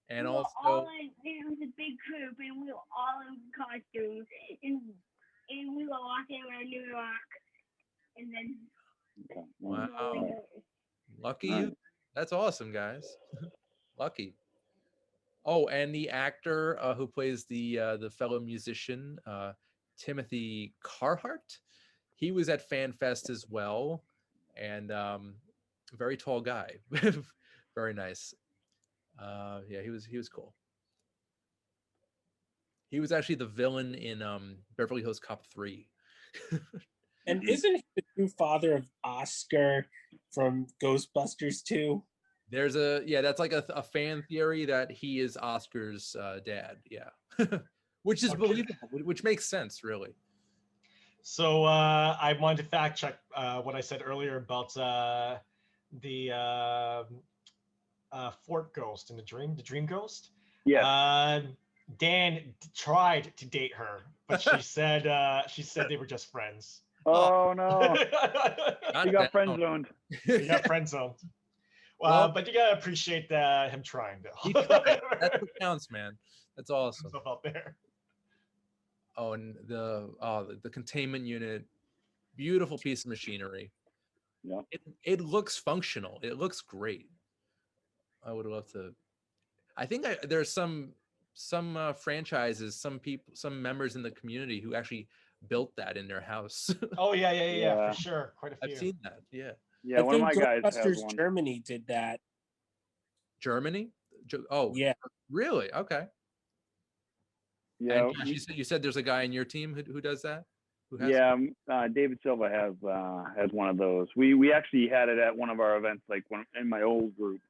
And we were also, it was a big group, and we were all in costumes, and we were walking around New York, and then. Okay. wow. Lucky you. That's awesome, guys. Lucky. Oh, and the actor who plays the fellow musician, Timothy Carhart, he was at FanFest as well, and very tall guy, very nice. Yeah, he was cool. He was actually the villain in Beverly Hills Cop 3. And isn't he the true father of Oscar from Ghostbusters 2? There's that's like a fan theory that he is Oscar's dad. Yeah. Which is believable, which makes sense, really. So I wanted to fact check what I said earlier about the Fort Ghost in the Dream Ghost. Yeah. Dan tried to date her, but she said they were just friends. Oh no! You got friend zoned. You got friend zoned. Well, but you gotta appreciate him trying though. That's what counts, man. That's awesome. Out there. Oh, and the containment unit, beautiful piece of machinery. Yeah. It looks functional. It looks great. I would love to. I think there's some franchises, some members in the community who actually built that in their house. Oh yeah, for sure. Quite a few. I've seen that. Yeah. Yeah, one of my guys has Ghostbusters one. Germany did that. Germany? Oh, yeah. Really? Okay. Yeah. And you said there's a guy in your team who does that? David Silva has one of those. We actually had it at one of our events, like in my old group.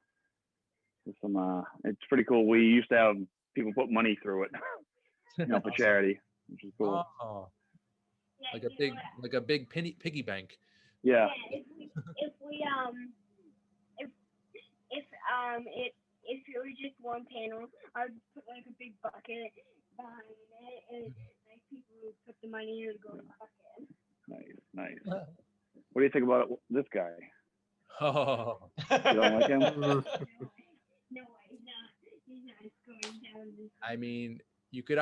It's pretty cool. We used to have people put money through it, for charity, which is cool. Oh. Like a big piggy bank. Yeah. If it was just one panel, I would put like a big bucket behind it, and like people would put the money in and go in the bucket. Nice. What do you think about this guy? Oh. You don't like him? No, he's not going down this. I mean, you could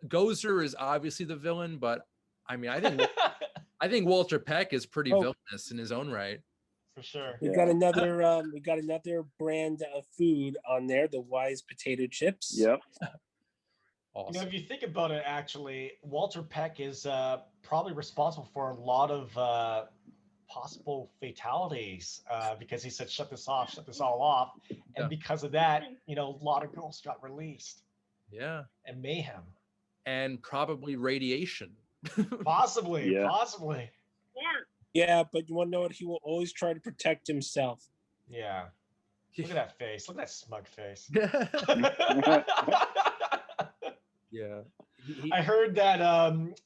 Gozer is obviously the villain, but I mean, I think Walter Peck is pretty villainous in his own right. For sure. We got another brand of food on there, the Wise potato chips. Yep. Awesome. If you think about it, actually, Walter Peck is probably responsible for a lot of possible fatalities because he said, shut this all off. And because of that, a lot of ghosts got released. Yeah. And mayhem. And probably radiation. Possibly. Yeah. Yeah, but you want to know what? He will always try to protect himself. Yeah. Look at that face. Look at that smug face. Yeah. I heard that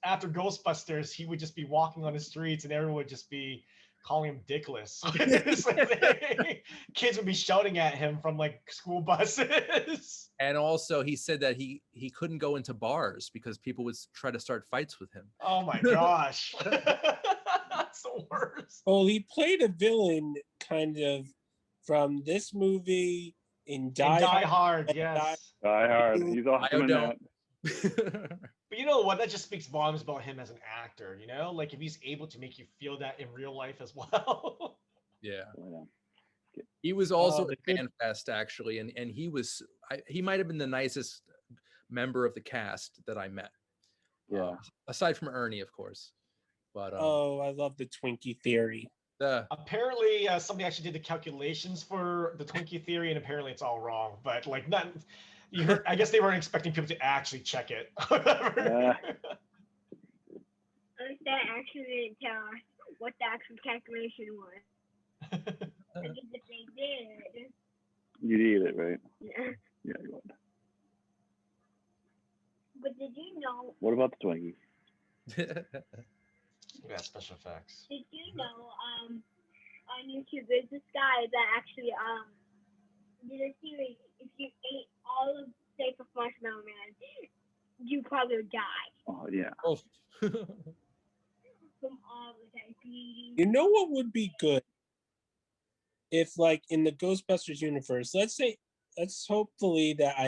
after Ghostbusters, he would just be walking on the streets and everyone would just be calling him dickless. Kids would be shouting at him from like school buses. And also, he said that he couldn't go into bars because people would try to start fights with him. Oh my gosh. That's the worst. Well, he played a villain kind of from this movie in Die Hard, yes. Die Hard. He's awesome in that. But you know what? That just speaks volumes about him as an actor, you know? Like if he's able to make you feel that in real life as well. Yeah. He was also at FanFest, actually, and he might have been the nicest member of the cast that I met. Yeah. Aside from Ernie, of course. But I love the Twinkie theory. Apparently, somebody actually did the calculations for the Twinkie theory, and apparently it's all wrong. But like, not you heard. I guess they weren't expecting people to actually check it. They actually didn't tell us what the actual calculation was. Because if they did, you'd eat it, right? Yeah. Yeah, you would. But did you know? What about the Twinkie? Yeah, special effects. Did you know? On YouTube, there's this guy that actually did a series. If you ate all of Safe of Marshmallow Man, you probably would die. Oh yeah. Oh. From all the diabetes. You know what would be good? If like in the Ghostbusters universe, I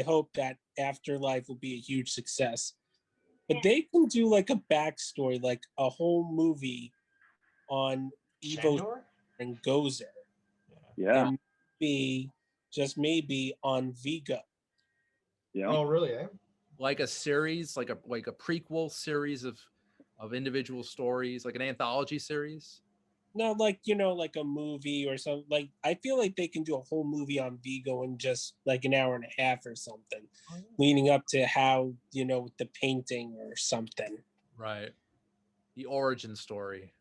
hope that Afterlife will be a huge success. But they can do like a backstory, like a whole movie on Evo and Gozer. Yeah. And maybe on Vigo. Yeah. Oh, really? Eh? Like a series, like a prequel series of individual stories, like an anthology series. No, like like a movie or something. Like I feel like they can do a whole movie on Vigo in just like an hour and a half or something, leading up to how with the painting or something. Right. The origin story.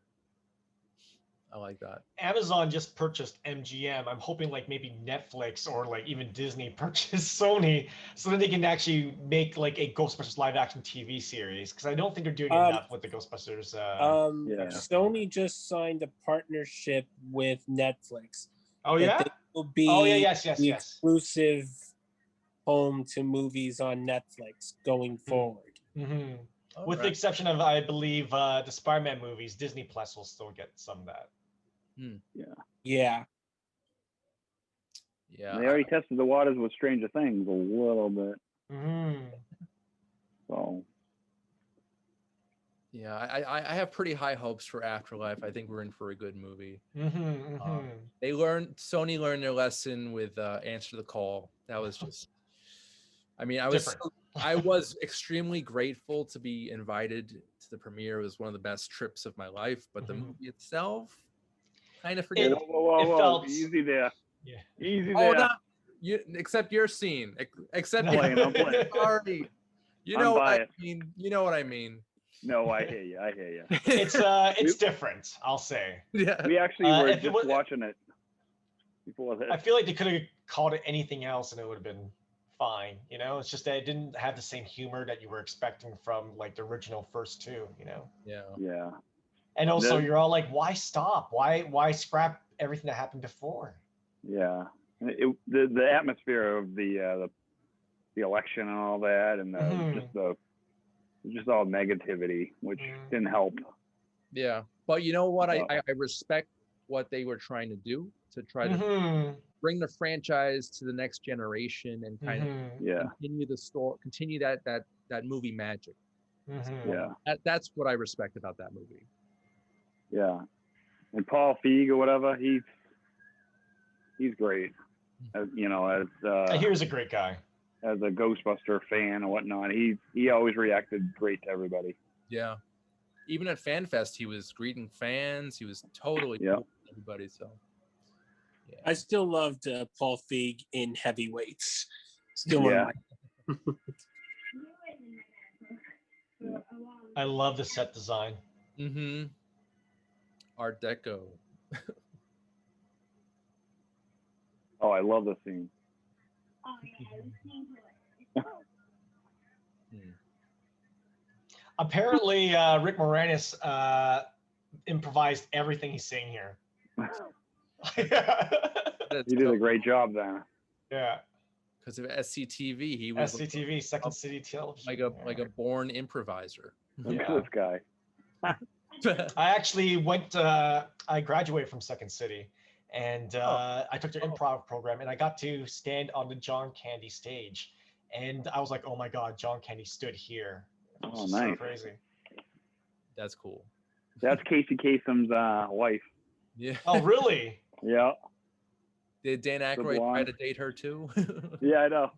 I like that. Amazon just purchased MGM. I'm hoping like maybe Netflix or like even Disney purchased Sony so that they can actually make like a Ghostbusters live action TV series, because I don't think they're doing enough with the Ghostbusters. Sony just signed a partnership with Netflix. Oh yeah. They will be yes. exclusive home to movies on Netflix going forward. Mm-hmm. With the exception of, I believe, the Spider-Man movies, Disney Plus will still get some of that. Yeah. They already tested the waters with Stranger Things a little bit. Mm-hmm. So. Yeah, I have pretty high hopes for Afterlife. I think we're in for a good movie. Sony learned their lesson with Answer the Call. That was just, I mean, I was extremely grateful to be invited to the premiere. It was one of the best trips of my life, but the movie itself, kind of forgettable. Whoa, felt easy there. Yeah. Easy Oh, there. Except your scene. Except I'm playing. Sorry. You know what I mean. You know what I mean. No, I hear you. It's different, I'll say. Yeah. We actually were just watching it before this. I feel like they could have called it anything else and it would have been fine. It's just that it didn't have the same humor that you were expecting from like the original first two. Yeah. And also, you're all like, why stop? Why scrap everything that happened before? Yeah. The atmosphere of the election and all that, and just all negativity, which didn't help. Yeah, but you know what? I respect what they were trying to do to try to bring the franchise to the next generation and kind of continue the story, continue that movie magic. Yeah, that's what I respect about that movie. Yeah, and Paul Feig or whatever, he's great. I hear he's a great guy. As a Ghostbuster fan and whatnot, he always reacted great to everybody. Yeah, even at FanFest, he was greeting fans. He was totally cool with everybody. So, yeah. I still loved Paul Feig in Heavyweights. Still I love the set design. Mm-hmm. Art Deco. Oh, I love the scene. Oh, yeah, Apparently, Rick Moranis improvised everything he's saying here. You did a great job there. Yeah. Because of SCTV, he was SCTV, Second City Television. like a born improviser. Look at this guy. I actually went. I graduated from Second City, and I took their improv program, and I got to stand on the John Candy stage, and I was like, "Oh my God, John Candy stood here." It was nice. so crazy. That's cool. That's Casey Kasem's wife. Yeah. Oh, really? Yeah. Did Dan Aykroyd try to date her too? Yeah, I know.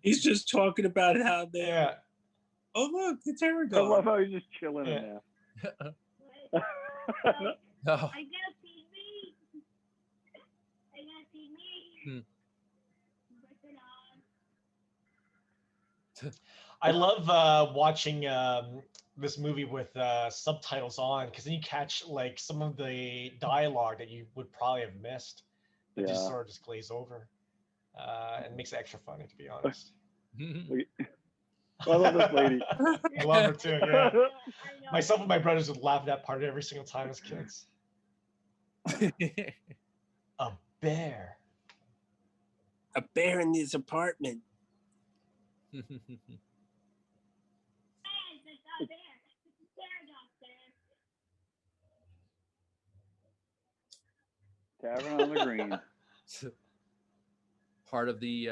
He's just talking about how they. Yeah. Oh look, the terror I dog. love how he's just chilling in No. I gotta feed me. I gotta feed me. I love watching this movie with subtitles on, because then you catch like some of the dialogue that you would probably have missed that just sort of just glaze over, and makes it extra funny, to be honest. I love this lady. I love her too. Yeah, myself and my brothers would laugh at that part every single time as kids. A bear. A bear in his apartment. Tavern on the Green. Part of the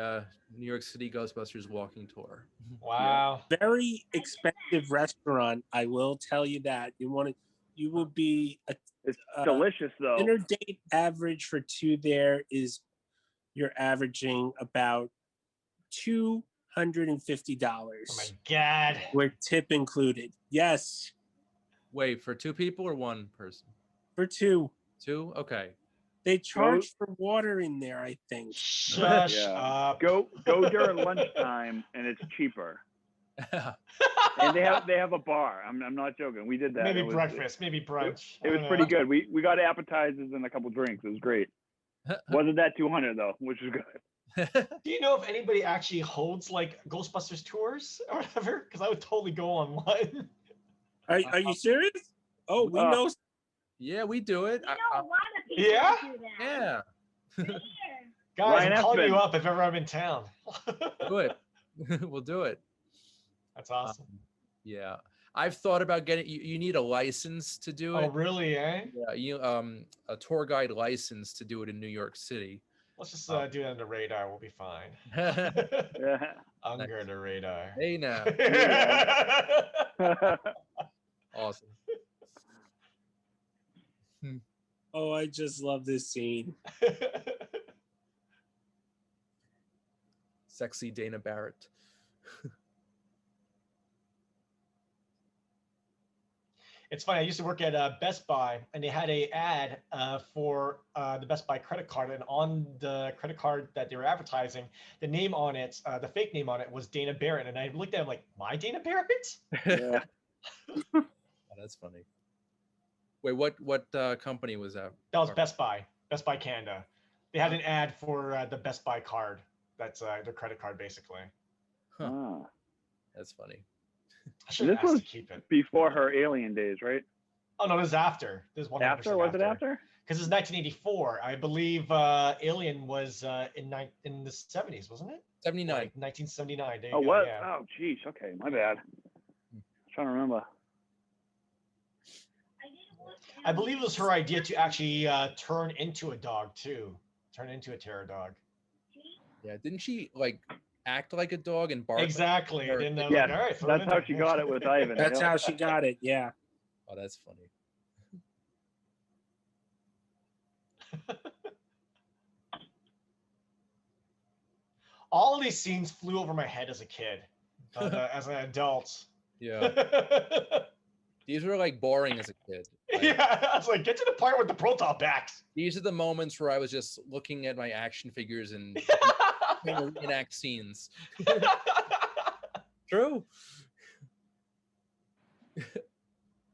New York City Ghostbusters walking tour. Wow. Very expensive restaurant. I will tell you that. You will be It's delicious though. dinner date average for two there is you're averaging about $250. Oh my God. With tip included. Yes. Wait, for two people or one person? For two. Two? Okay. They charge for water in there, I think. Shush up. Go during lunchtime and it's cheaper. And they have a bar. I'm not joking. We did that. Maybe breakfast, maybe brunch. It was pretty good. We got appetizers and a couple drinks. It was great. Wasn't that $200 though, which was good. Do you know if anybody actually holds like Ghostbusters tours or whatever? Because I would totally go on one. Are you serious? Oh, we know. Yeah, we do it. You know, a lot of people Yeah? do that. Yeah. Guys, Ryan I'm calling Espen. you up if ever I'm in town. Do it. We'll do it. That's awesome. Yeah. I've thought about getting you need a license to do it. Oh, really, eh? Yeah, a tour guide license to do it in New York City. Let's just do it on the radar. We'll be fine. Yeah. Under the radar. Hey now. Awesome. Oh, I just love this scene. Sexy Dana Barrett. It's funny. I used to work at Best Buy, and they had a ad for the Best Buy credit card, and on the credit card that they were advertising, the name on it, the fake name on it, was Dana Barrett, and I looked at him like, "My Dana Barrett?" Yeah. Oh, that's funny. Wait, what company was that? That was Best Buy Canada. They had an ad for the Best Buy card. That's their credit card, basically. Huh. Ah. That's funny. I should This have asked was to keep it. before her Alien days, right? Oh no, this is after. This is 100% After? Was it after? Because it's 1984. I believe Alien was in the 70s, wasn't it? 79. Like 1979. There you Oh, go, what? Yeah. Oh, geez. Okay, my bad. Trying to remember. I believe it was her idea to actually turn into a dog too. Turn into a terror dog. Yeah, didn't she like act like a dog and bark? Exactly. Or- And then Yeah, like, all right, throw that's it in how there. she got it with Ivan. That's yeah. how she got it. Yeah. Oh, that's funny. All of these scenes flew over my head as a kid, but as an adult. Yeah. These were like boring as a kid. Like, Yeah, I was like, get to the part with the Proton Packs. These are the moments where I was just looking at my action figures and trying to reenact scenes. True.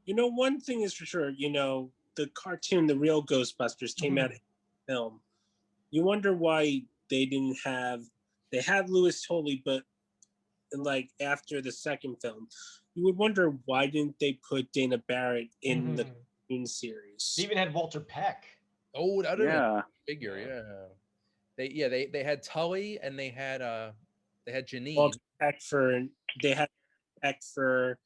You know, one thing is for sure, you know, the cartoon, The Real Ghostbusters, came out in film. you wonder why they had Louis Tully, but like after the second film, you would wonder why didn't they put Dana Barrett in the cartoon series? They even had Walter Peck. Oh, I don't Yeah. figure. Yeah. They had Tully and they had Janine. Walter Peck they had Peck for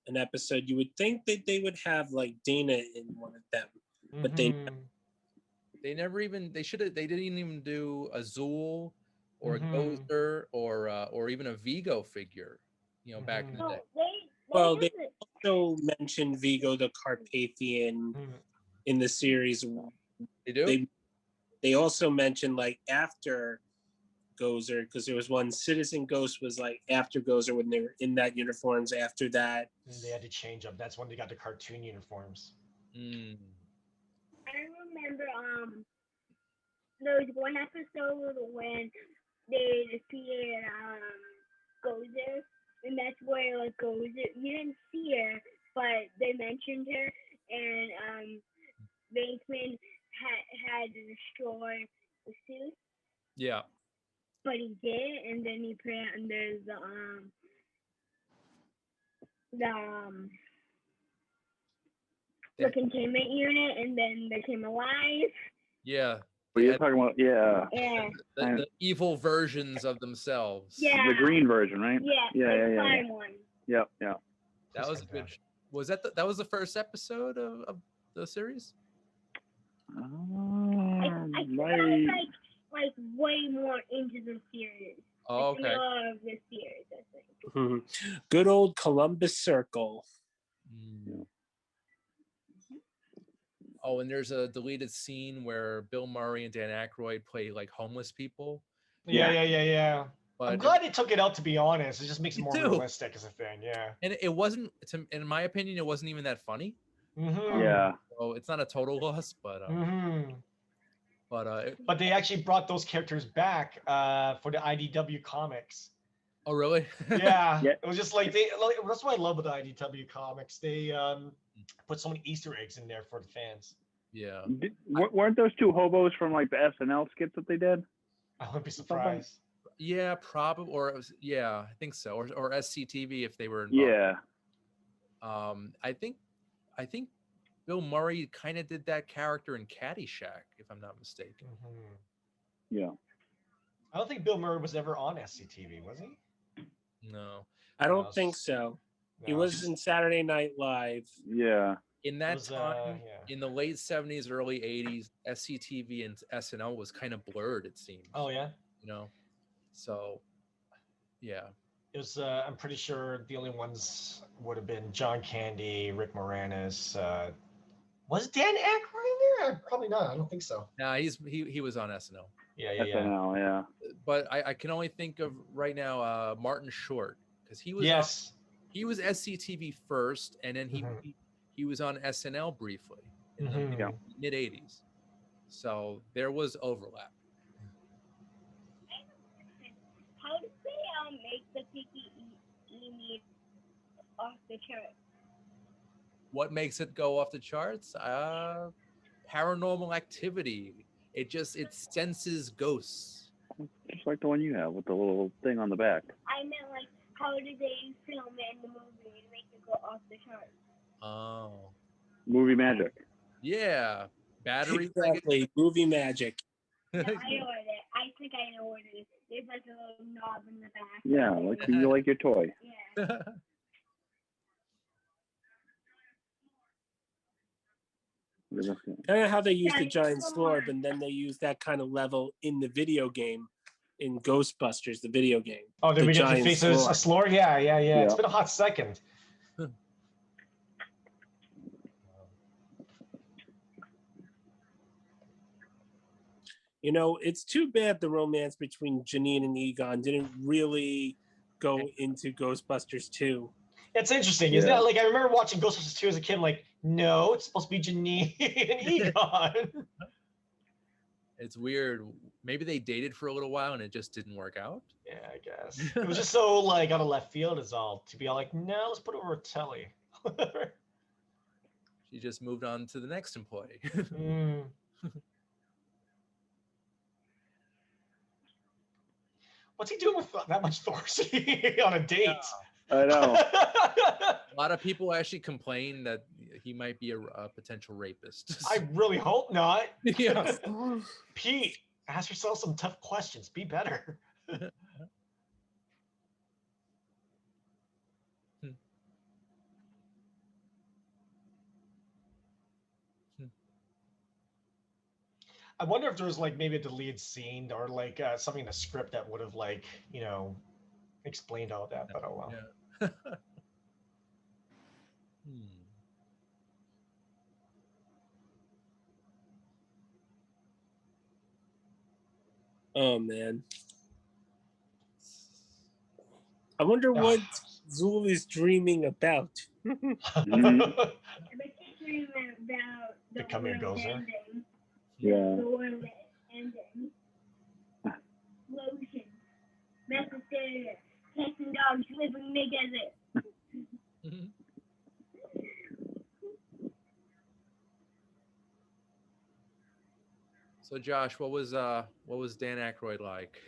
an episode. You would think that they would have like Dana in one of them, but they never even they didn't even do Azul or a Gozer or even a Vigo figure, back in the day. They also mentioned Vigo the Carpathian in the series. They do? They also mentioned like after Gozer, because there was one Citizen Ghost was like after Gozer when they were in that uniforms. After that, they had to change up. That's when they got the cartoon uniforms. I remember there was one episode when they defeated Gozer, and that's where like Gozer, you didn't see her, but they mentioned her, and Bankman had to destroy the suit. Yeah. But he did, and then he put it under the containment unit, and then they came alive. Yeah. What you're talking about? Yeah. The evil versions of themselves. Yeah. The green version, right? Yeah. One. Yeah. That was a good. Was that that was the first episode of the series? I think I was like way more into the series. Oh, okay. Of the series, I think. Good old Columbus Circle. Oh, and there's a deleted scene where Bill Murray and Dan Aykroyd play like homeless people. Yeah. But I'm glad they took it out, to be honest. It just makes it more realistic as a thing, And it wasn't, in my opinion, it wasn't even that funny. Yeah. So it's not a total loss, but but they actually brought those characters back for the IDW comics. Oh, really? Yeah. It was just like that's what I love with the IDW comics. They put so many Easter eggs in there for the fans. Yeah. Weren't those two hobos from like the SNL skits that they did? I wouldn't be surprised. Yeah, probably, or it was, I think so, or SCTV if they were involved. Yeah. I think Bill Murray kind of did that character in Caddyshack, if I'm not mistaken. Yeah. I don't think Bill Murray was ever on SCTV, was he? No. I don't think so. No. He was in Saturday Night Live. Yeah. In that time, in the late 70s, early 80s, SCTV and SNL was kind of blurred, it seems. Oh, yeah? So, yeah. It was, I'm pretty sure the only ones would have been John Candy, Rick Moranis. Was Dan Aykroyd in there? Probably not. I don't think so. Nah, he was on SNL. Yeah. SNL, yeah. But I can only think of right now Martin Short, because he was he was SCTV first, and then he was on SNL briefly in the mid 80s. So there was overlap. How did they make the PPE meet off the charts? What makes it go off the charts? Paranormal activity. It senses ghosts. Just like the one you have with the little thing on the back. I meant like, how did they film it in the movie to make it go off the charts? Oh. Movie magic. Yeah. Battery. Exactly. Movie magic. Yeah, I know what it is. I think I know what it is. There's like a little knob in the back. Yeah, like you like your toy. Yeah. Kind of how they use the giant slorb, and then they use that kind of level in the video game, in Ghostbusters, the video game. Oh, did we get to face a slorb? Yeah. It's been a hot second. It's too bad the romance between Janine and Egon didn't really go into Ghostbusters 2. It's interesting, isn't it? Like, I remember watching Ghostbusters 2 as a kid, like, no, it's supposed to be Janine and Egon. It's weird. Maybe they dated for a little while and it just didn't work out. Yeah, I guess. It was just so, like, out of left field is all. To be all like, no, let's put it over Telly. She just moved on to the next employee. What's he doing with that much authority on a date? I know. A lot of people actually complain that he might be a potential rapist. I really hope not. Yeah. Pete, ask yourself some tough questions. Be better. I wonder if there was like maybe a deleted scene or like something in the script that would have like, explained all that, but oh well. Yeah. Oh man. I wonder what Zool is dreaming about. Mhm. I've been dreaming about the Becoming a world ghoster? ending. Yeah. The world ending. Lotion. Necessary. Cats and dogs living together. So Josh, what was Dan Aykroyd like?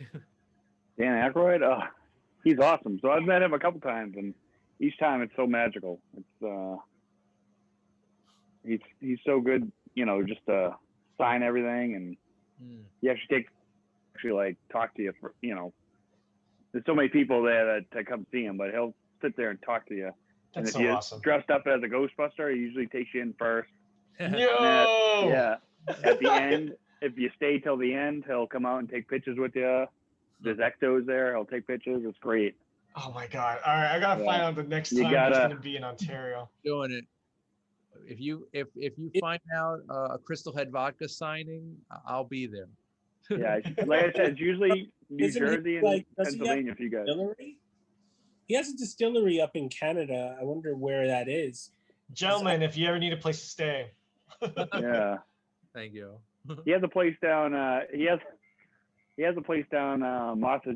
Dan Aykroyd, he's awesome. So I've met him a couple times, and each time it's so magical. It's he's so good, just to sign everything, and he actually like talk to you for, there's so many people there that come see him, but he'll sit there and talk to you. That's and if so you're awesome. dressed up as a Ghostbuster, he usually takes you in first. Yo! Yeah. At the end, if you stay till the end, he'll come out and take pictures with you. There's Ectos there. He'll take pictures. It's great. Oh my god! All right, I gotta find out the next You time gotta- he's gonna be in Ontario. Doing it. If you find out a Crystal Head vodka signing, I'll be there. Yeah, like I said, it's usually New Isn't he, Jersey and like, does he have Pennsylvania for you guys. Distillery? He has a distillery up in Canada. I wonder where that is. Gentlemen, if you ever need a place to stay. Yeah, Thank you. he has a place down. He has a place down Martha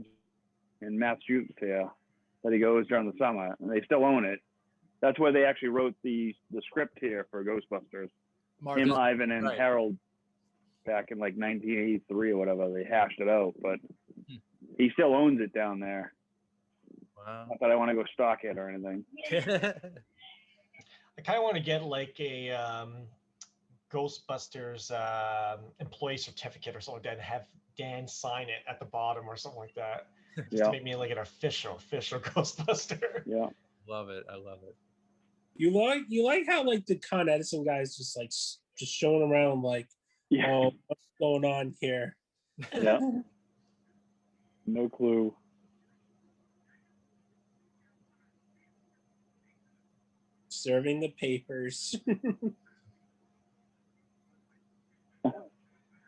in Massachusetts here that he goes during the summer, and they still own it. That's where they actually wrote the script here for Ghostbusters. Him, Ivan, and right. Harold back in like 1983 or whatever. They hashed it out, but he still owns it down there. Wow. Not that I want to go stalk it or anything. I kind of want to get like a Ghostbusters employee certificate or something like that, and have Dan sign it at the bottom or something like that, just to make me like an official Ghostbuster. Yeah. Love it. I love it. You like how like the Con Edison guys just showing around like, Yeah. oh, what's going on here? Yeah. No clue. Serving the papers.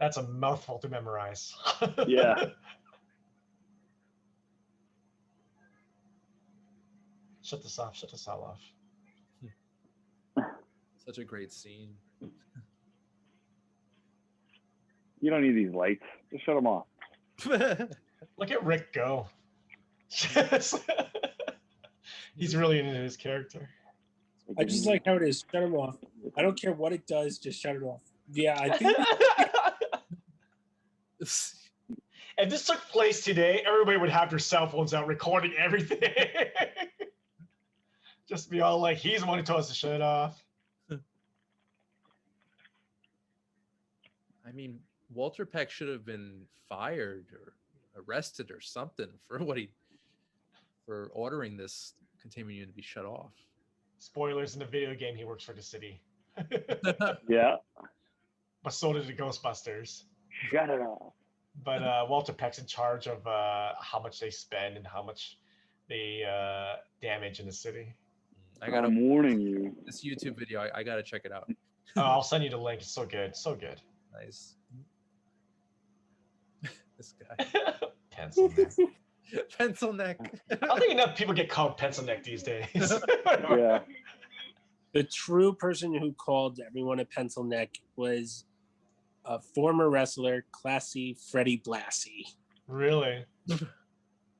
That's a mouthful to memorize. Yeah. Shut this off. Shut this all off. Such a great scene. You don't need these lights. Just shut them off. Look at Rick go. He's really into his character. I just like how it is. Shut them off. I don't care what it does. Just shut it off. Yeah, I think. If this took place today, everybody would have their cell phones out recording everything. Just be all like, he's the one who told us to shut it off. I mean, Walter Peck should have been fired or arrested or something for for ordering this containment unit to be shut off. Spoilers, in the video game, he works for the city. Yeah. But so did the Ghostbusters. Shut it off. But Walter Peck's in charge of how much they spend and how much they damage in the city. I'm warning you. This YouTube video, I gotta check it out. I'll send you the link. It's so good. So good. Nice. This guy. Pencil neck. Pencil neck. I don't think enough people get called pencil neck these days. Yeah. The true person who called everyone a pencil neck was a former wrestler, Classy Freddie Blassie. Really?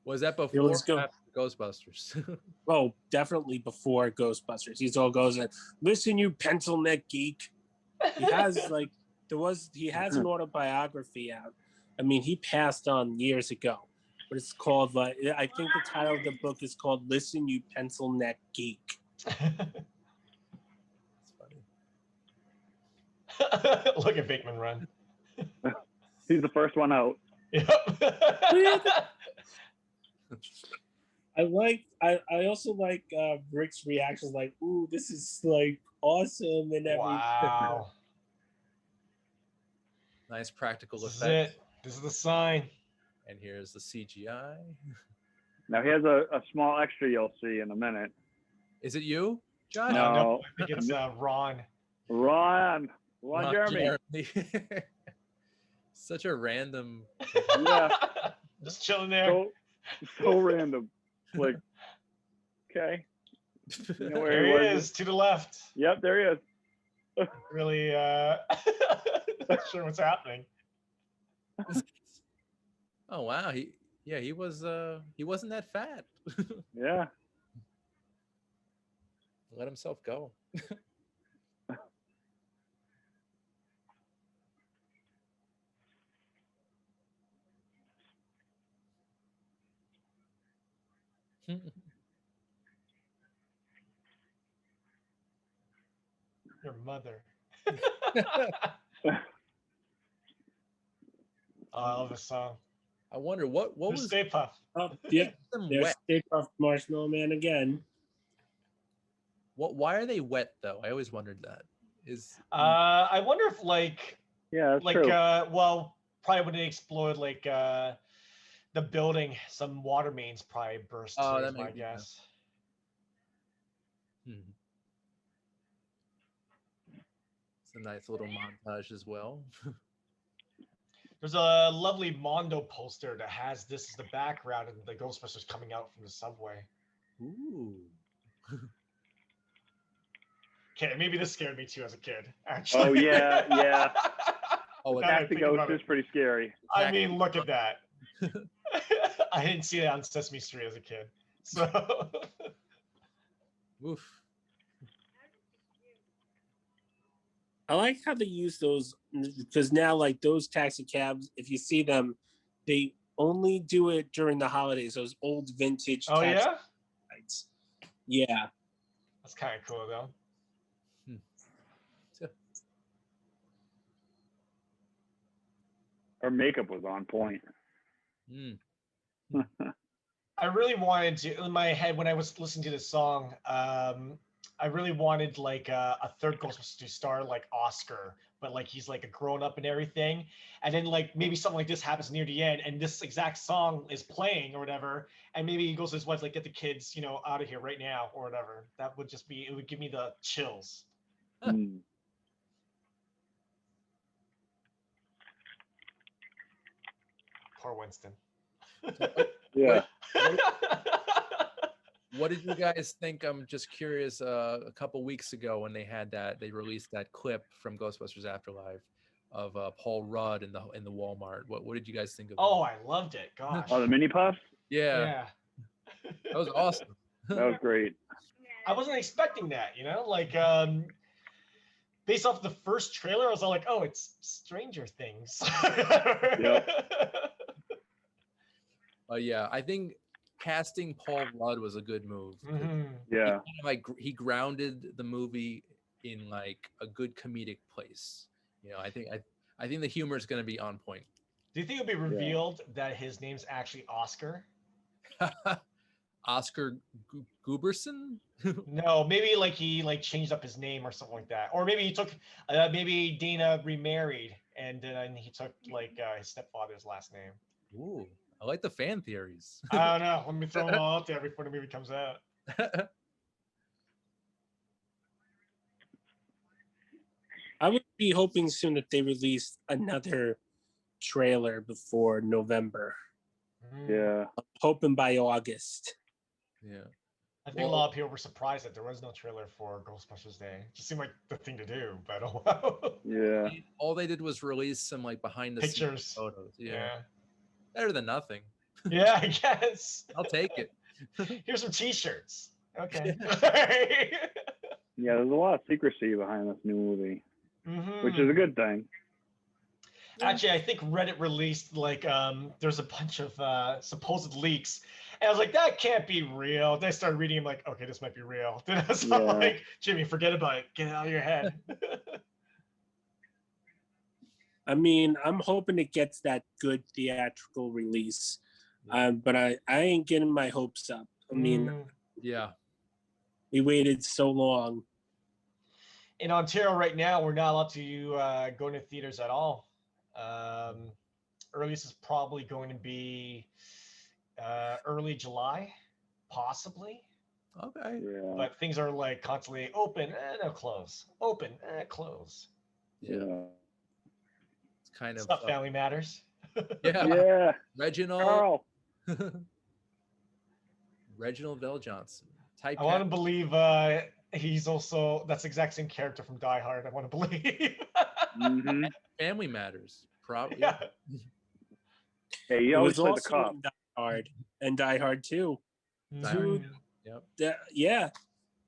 Was that before or after Ghostbusters? Oh, definitely before Ghostbusters. He's all goes and listen, you pencil neck geek. He has he has an autobiography out. I mean, he passed on years ago. but it's called like I think the title of the book is called "Listen, You Pencil Neck Geek." It's funny. Look at Bateman run. He's the first one out. Yep. I also like Rick's reactions, like, "Ooh, this is like awesome," and everything. Wow. Nice practical This is effect. it. This is the sign. And here's the CGI. Now here's a small extra you'll see in a minute. Is it you, Josh? No. I think it's Ron. Ron Jeremy. Such a random. Yeah. Just chilling there. So random. Like, okay. You know where There he was? is, to the left. Yep, there he is. Really not sure what's happening. Oh wow, he wasn't that fat. Yeah. Let himself go. Your mother. Oh, I love this song. I wonder what There's was Stay Puft. Oh, yeah, them there's wet. Stay Puft Marshmallow Man again. Why are they wet though? I always wondered that. I wonder if Yeah, that's like true. well, probably when they explode the building, some water mains probably burst Oh, too, that is my makes guess. It's a nice little montage as well. There's a lovely Mondo poster that has this as the background and the Ghostbusters coming out from the subway. Ooh. Okay, maybe this scared me too as a kid, actually. Oh yeah. Oh, Now that I Attack the think about Ghost is it. pretty scary. I mean, look at that. I didn't see that on Sesame Street as a kid. So Oof. I like how they use those because now, like those taxi cabs, if you see them, they only do it during the holidays. Those old vintage. Oh taxi yeah? rides. Yeah. That's kind of cool though. Her makeup was on point. I really wanted to, in my head when I was listening to this song, I really wanted like a third Ghostbusters to star like Oscar, but like he's like a grown up and everything, and then like maybe something like this happens near the end, and this exact song is playing or whatever, and maybe he goes to his wife like, "Get the kids, out of here right now" or whatever. That would just be, it would give me the chills. Poor Winston. Yeah. What did you guys think? I'm just curious. A couple weeks ago, when they released that clip from Ghostbusters Afterlife of Paul Rudd in the Walmart. What did you guys think of? Oh, I loved it. Gosh. Oh, the mini puffs? Yeah. That was awesome. That was great. I wasn't expecting that. Like based off the first trailer, I was all like, "Oh, it's Stranger Things." Yep. Yeah, I think casting Paul Rudd was a good move. Yeah. He grounded the movie in like a good comedic place. I think the humor is going to be on point. Do you think it'll be revealed that his name's actually Oscar? Oscar Gooberson? No, maybe like he changed up his name or something like that, or maybe he took maybe Dana remarried and then he took like his stepfather's last name. Ooh, I like the fan theories. I don't know. Let me throw them all out there before the movie comes out. I would be hoping soon that they release another trailer before November. Yeah. I'm hoping by August. Yeah. I think a lot of people were surprised that there was no trailer for Ghostbusters Day. It just seemed like the thing to do, but oh wow. Yeah. All they did was release some like behind the Pictures. scenes photos. Yeah. Better than nothing. Yeah, I guess. I'll take it. Here's some t-shirts. Okay. Yeah, there's a lot of secrecy behind this new movie, which is a good thing. Actually, I think Reddit released like there's a bunch of supposed leaks. And I was like, that can't be real. Then I started reading, I'm like, okay, this might be real. Then I was like, Jimmy, forget about it. Get it out of your head. I mean, I'm hoping it gets that good theatrical release. But I ain't getting my hopes up. I mean, yeah, we waited so long. In Ontario right now, we're not allowed to go into theaters at all. Earliest is probably going to be early July, possibly. okay. Yeah. But things are like constantly open and they'll close. Open and close. Yeah. It's kind of Stuff Family Matters. Yeah. Yeah. Reginald. Carl. Reginald Vell Johnson. I want to believe he's also that's the exact same character from Die Hard. I want to believe. Mm-hmm. Family Matters, probably. Yeah. Hey, he It always was played the also cop. in Die Hard and Die Hard 2. Die Hard, Dude, yep. yeah.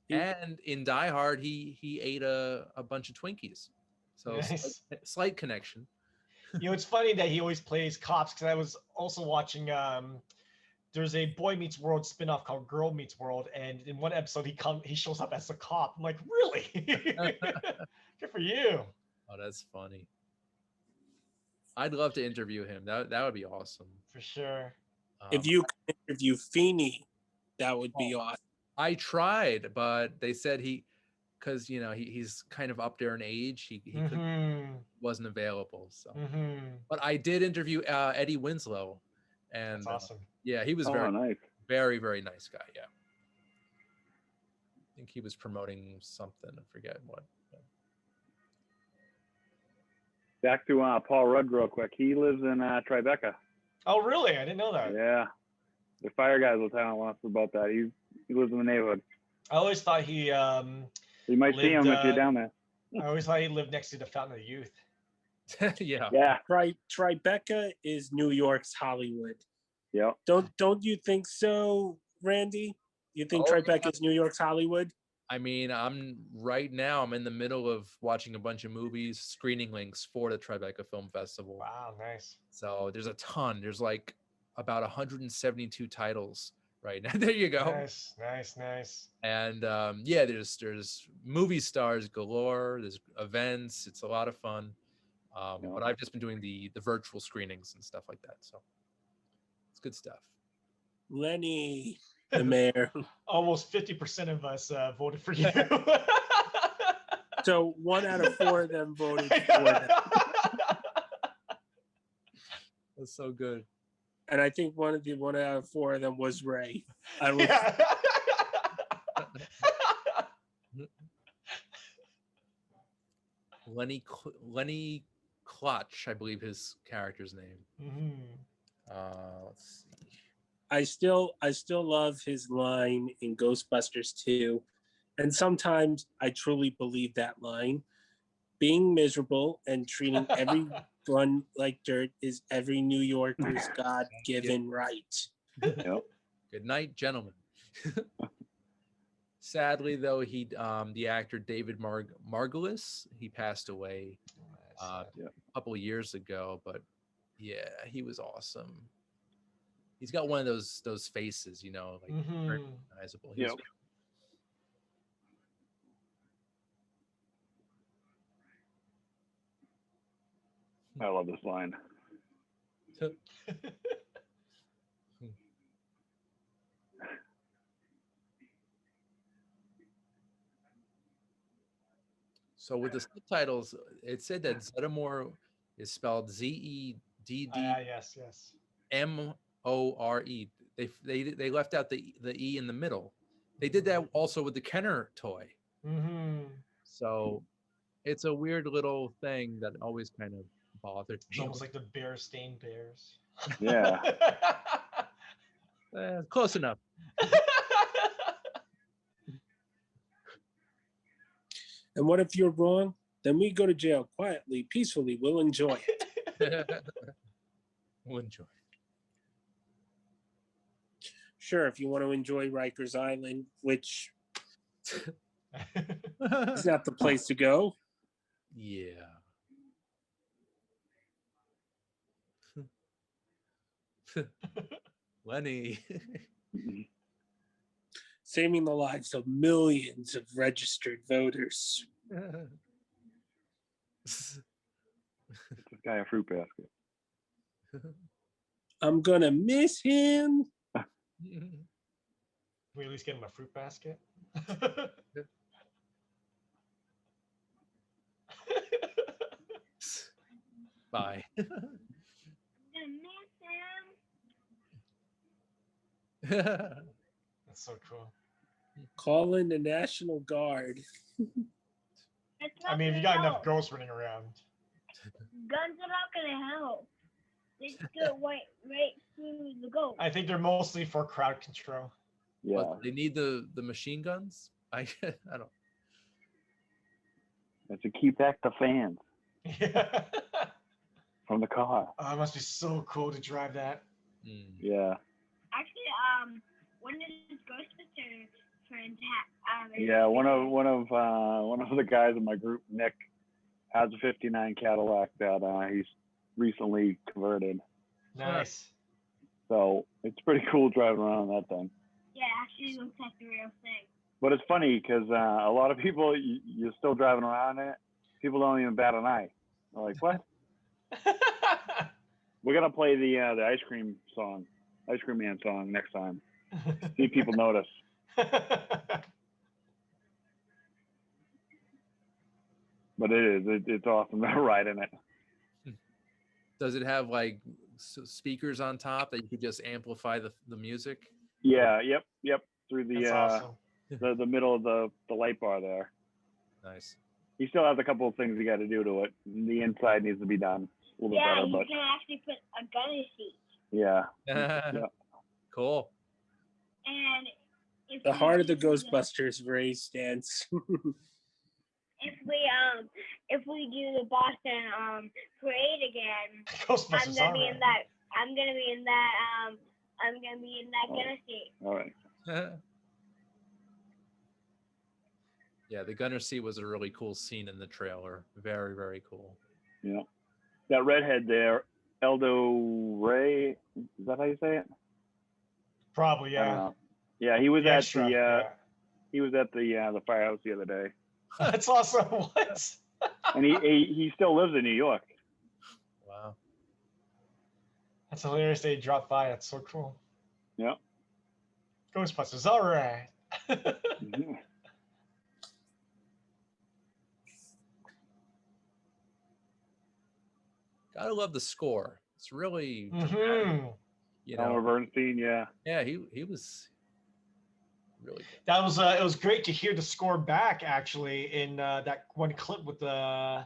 And in Die Hard, he ate a bunch of Twinkies. So Nice. slight connection. You know, it's funny that he always plays cops because I was also watching. There's a Boy Meets World spinoff called Girl Meets World, and in one episode he shows up as a cop. I'm like, really? Good for you. Oh, that's funny. I'd love to interview him. That would be awesome. For sure. If you could interview Feeney, that would be awesome. I tried, but they said because he's kind of up there in age, he wasn't available. So, but I did interview Eddie Winslow, and that's awesome. Yeah, he was nice. very, very nice guy. Yeah, I think he was promoting something. I forget what. Back to Paul Rudd real quick. He lives in Tribeca. Oh, really? I didn't know that. Yeah. The fire guys will tell us about that. He lives in the neighborhood. I always thought he You might see him if you're down there. I always thought he lived next to the Fountain of Youth. Yeah. Yeah. Tribeca is New York's Hollywood. Yeah. Don't you think so, Randy? You think Tribeca is New York's Hollywood? I mean, I'm in the middle of watching a bunch of movies, screening links for the Tribeca Film Festival. Wow, nice. So there's a ton. There's like about 172 titles right now. There you go. Nice. And yeah, there's movie stars galore. There's events. It's a lot of fun. But I've just been doing the virtual screenings and stuff like that. So it's good stuff. Lenny, the mayor. Almost 50% of us voted for you. So 1 out of 4 of them voted for them. That's so good. And I think 1 out of 4 of them was Ray. Lenny Clutch, I believe his character's name. Let's see. I still love his line in Ghostbusters 2. And sometimes I truly believe that line. Being miserable and treating everyone like dirt is every New Yorker's God-given right. Yep. Good night, gentlemen. Sadly, though, the actor David Margulis, he passed away a couple of years ago. But yeah, he was awesome. He's got one of those faces, like very recognizable. Yep. I love this line. So with the subtitles, it said that Zeddemore is spelled ZEDDMORE. They left out the E in the middle. They did that also with the Kenner toy. So it's a weird little thing that always kind of bothered me. It's almost like the Bear-Stained Bears. Yeah. Close enough. And what if you're wrong? Then we go to jail quietly, peacefully. We'll enjoy it. We'll enjoy it. Sure, if you want to enjoy Rikers Island, which is not the place to go. Yeah. Lenny. Saving the lives of millions of registered voters. This guy a fruit basket. I'm gonna miss him. We at least get him a fruit basket. Bye. I'm gonna miss him. That's so cool. Call in the National Guard. It's I not mean, if you gonna got enough help. ghosts running around. Guns are not gonna help. They just go right through the ghost. I think they're mostly for crowd control. Yeah. What, they need the machine guns? I don't. It's to keep back the fans Yeah. from the car. Oh, it must be so cool to drive that. Yeah. Actually, one of his Ghostbusters friends Yeah, one of the guys in my group, Nick, has a '59 Cadillac that he's recently converted. Nice. So it's pretty cool driving around that thing. Yeah, actually looks like the real thing. But it's funny because a lot of people, you're still driving around in it. People don't even bat an eye. They're like, what? We're gonna play the ice cream man song next time. See if people notice. But it's awesome to ride in it. Does it have like speakers on top that you could just amplify the music? Yeah, yep. Through That's awesome. the middle of the light bar there. Nice. He still has a couple of things you got to do to it. The inside needs to be done a little bit Yeah, better, you but can actually put a gun in the seat. yeah. Cool. And if The we heart of the do Ghostbusters race dance. if we do the Boston parade again, Ghostbusters. I'm gonna be in that. I'm gonna be in that gunner seat. All right. Yeah, the gunner seat was a really cool scene in the trailer. Very, very cool. Yeah. That redhead there, Eldo Ray, is that how you say it? Probably, I don't yeah. know. Yeah, he was The at extra, yeah. he was at the firehouse the other day. That's awesome. What? And he still lives in New York. Wow. That's hilarious. They dropped by. That's so cool. Yeah. Ghostbusters. All right. Gotta love the score. It's really, Mhm. you Elmer know. Bernstein, yeah. Yeah, he was really good. That was it was great to hear the score back actually in that one clip with the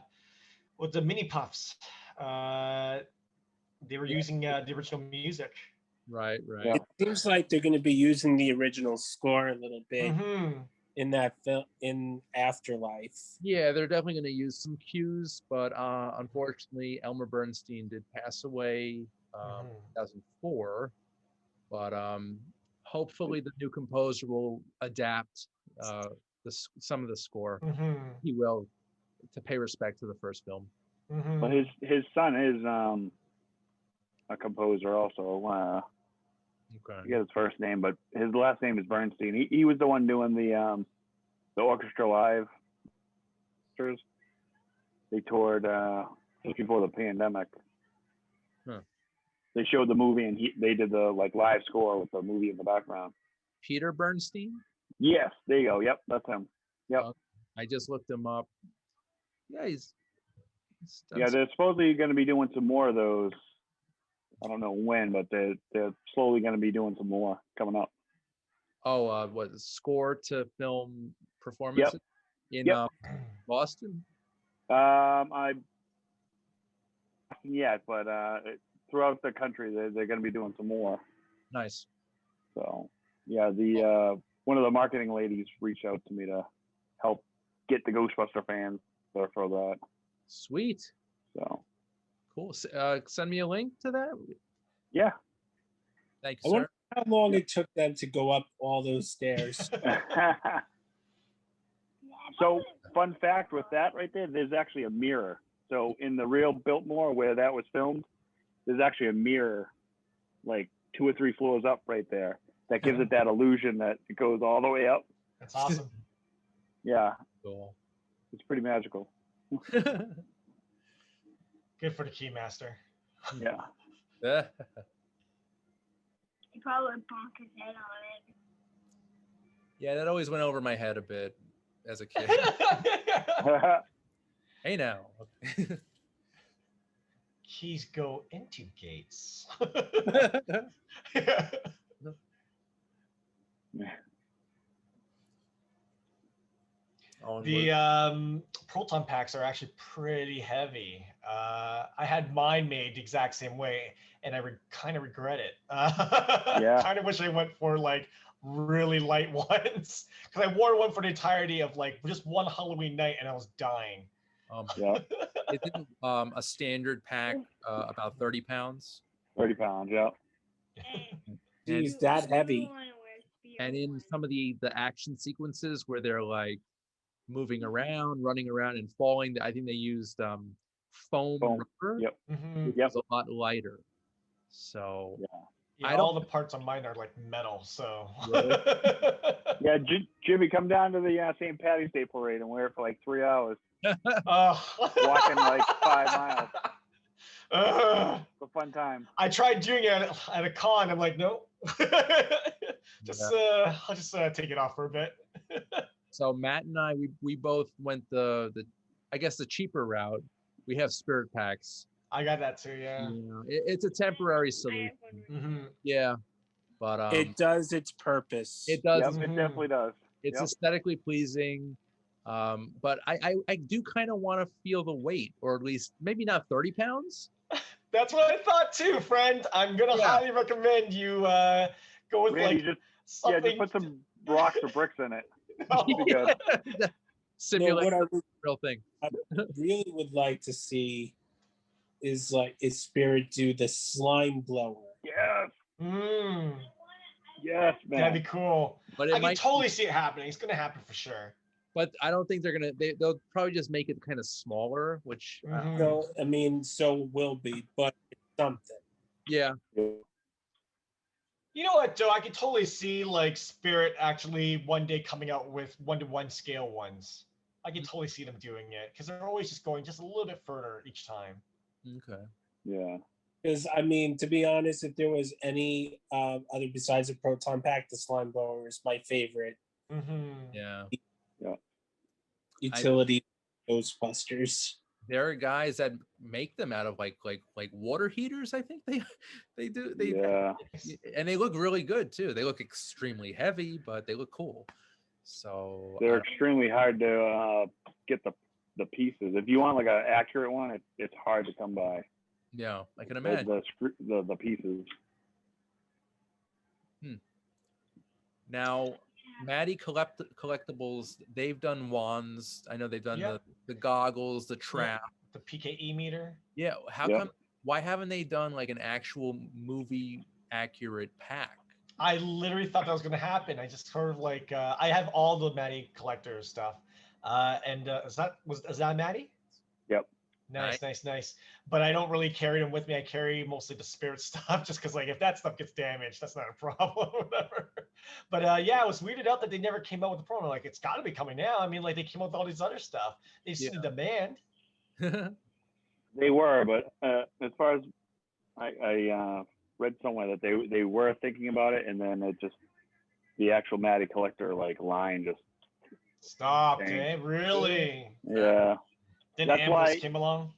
mini puffs. They were using the original music. Right. Yeah. It seems like they're going to be using the original score a little bit Mhm. in that film in Afterlife. Yeah, they're definitely going to use some cues, but unfortunately, Elmer Bernstein did pass away 2004. But hopefully, the new composer will adapt some of the score. Mhm. He will, to pay respect to the first film. Mhm. But his son is a composer also. I Okay. forget his first name, but his last name is Bernstein. He was the one doing the Orchestra Live. They toured just before the pandemic. Huh. They showed the movie and they did the live score with the movie in the background. Peter Bernstein? Yes, there you go. Yep, that's him. Yep. I just looked him up. Yeah, he's done Yeah, some- they're supposedly going to be doing some more of those. I don't know when, but they're slowly going to be doing some more coming up. Oh, what score to film performances in Boston? I yet, but throughout the country, they're going to be doing some more. Nice. So yeah, the one of the marketing ladies reached out to me to help get the Ghostbuster fans there for that. Sweet. So Cool. Send me a link to that. yeah. Thank I you, wonder sir. how long it took them to go up all those stairs. So fun fact with that right there, there's actually a mirror. So in the real Biltmore where that was filmed, there's actually a mirror like 2 or 3 floors up right there. That gives it that illusion that it goes all the way up. That's awesome. Yeah, Cool. it's pretty magical. Good for the Keymaster. Yeah. He probably bonked his head on it. Yeah, that always went over my head a bit as a kid. Hey now. Keys go into gates. The Proton Packs are actually pretty heavy. I had mine made the exact same way, and I kind of regret it. Yeah. Kind of wish I went for like really light ones, because I wore one for the entirety of like just one Halloween night, and I was dying. Yeah. Isn't a standard pack about 30 pounds? 30 pounds, yeah. Geez, that heavy. And in some of the action sequences where they're like moving around, running around, and falling, I think they used foam rubber. Yep. Which Yep. is a lot lighter. So yeah, all the parts on mine are like metal. So Really? Yeah, Jimmy, come down to the St. Patty's Day parade and wear it for like 3 hours. Walking like 5 miles. It's a fun time. I tried doing it at a con. I'm like, no. I'll just take it off for a bit. So Matt and I, we both went the I guess the cheaper route. We have spirit packs. I got that too, yeah. It's a temporary solution. Yeah, but it does its purpose. It does. Yep, it definitely does. It's aesthetically pleasing. But I do kind of want to feel the weight, or at least maybe not 30 pounds. That's what I thought too, friend. I'm gonna highly recommend you go with Randy, like just put some rocks or bricks in it. No. Simulate the real thing. I really would like to see is Spirit do the slime blower. Yes. Mm. Yes, man. That'd be cool. But I can totally see it happening. It's gonna happen for sure. But I don't think they're gonna. They'll probably just make it kind of smaller, which. No, I mean, so will be, but it's something. Yeah. You know what, Joe? I can totally see like Spirit actually one day coming out with 1-to-1 scale ones. I can totally see them doing it because they're always just going just a little bit further each time. Okay. Yeah. Because I mean, to be honest, if there was any other besides the Proton Pack, the slime blower is my favorite. Yeah. Yeah. Utility Ghostbusters. There are guys that make them out of like water heaters. I think they do. And they look really good too. They look extremely heavy, but they look cool. So they're extremely hard to get the pieces. If you want like an accurate one, it's hard to come by. Yeah, I can imagine the pieces. Now, Maddie Collectibles, they've done wands. I know they've done the goggles, the trap, the PKE meter. Yeah, how come? Why haven't they done like an actual movie accurate pack? I literally thought that was going to happen. I just sort of like I have all the Maddie collector stuff, and is that Maddie? Yep. Nice. But I don't really carry them with me. I carry mostly the Spirit stuff, just because like if that stuff gets damaged, that's not a problem, whatever. But I was weirded out that they never came out with the promo. Like it's got to be coming now. I mean, like they came out with all these other stuff. They've seen the demand. They were, but as far as I read somewhere that they were thinking about it, and then it just the actual Maddie collector like line just stopped. Really? Yeah. Then Amber's came along.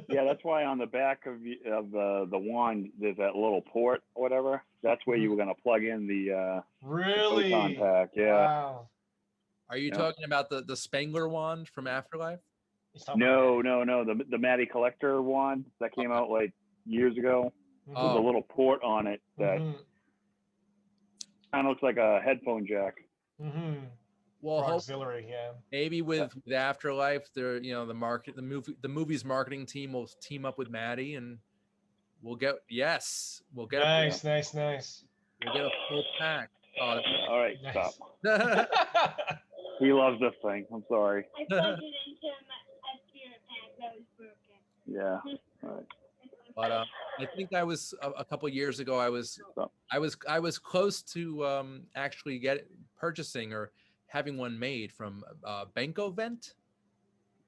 Yeah, that's why on the back of the wand there's that little port or whatever. That's where you were gonna plug in the really Proton Pack. Yeah. Wow. Are you talking about the Spangler wand from Afterlife? No. The Maddie collector wand that came out like years ago. There's a little port on it that kind of looks like a headphone jack. Well, auxiliary, maybe with Afterlife, the movie's marketing team will team up with Maddie, and we'll get nice. We'll get a full pack. All right, stop. He loves this thing. I'm sorry. I plugged it into a Spirit pack that was broken. Yeah. All right. But I think I was a couple years ago. I was close to actually purchasing or having one made from Benko Vent.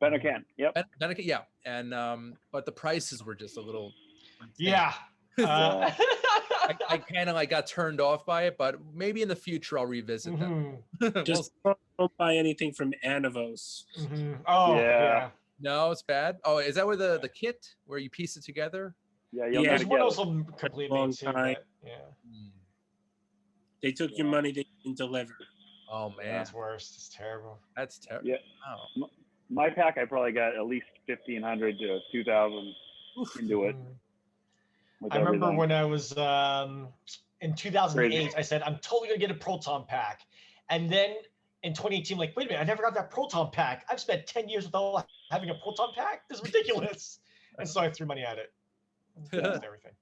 Benacan. Yep. Benko, yeah, and but the prices were just a little. Yeah. I kind of like got turned off by it, but maybe in the future I'll revisit them. Just don't buy anything from Anivos. Oh Yeah. No, it's bad. Oh, is that where the kit where you piece it together? Yeah, you'll Yeah, never There's get one it. also completely Long too, time. but yeah. They took your money, they didn't deliver. Oh man, That's worse. It's terrible. that's terrible. Yeah. Wow. My pack, I probably got at least 1,500 to 2,000 into it. with I remember everything. when I was in 2008, Crazy. I said, I'm totally going to get a Proton Pack. And then in 2018, like, wait a minute, I never got that Proton Pack. I've spent 10 years without having a Proton Pack? This is ridiculous. And so I threw money at it. Lost everything.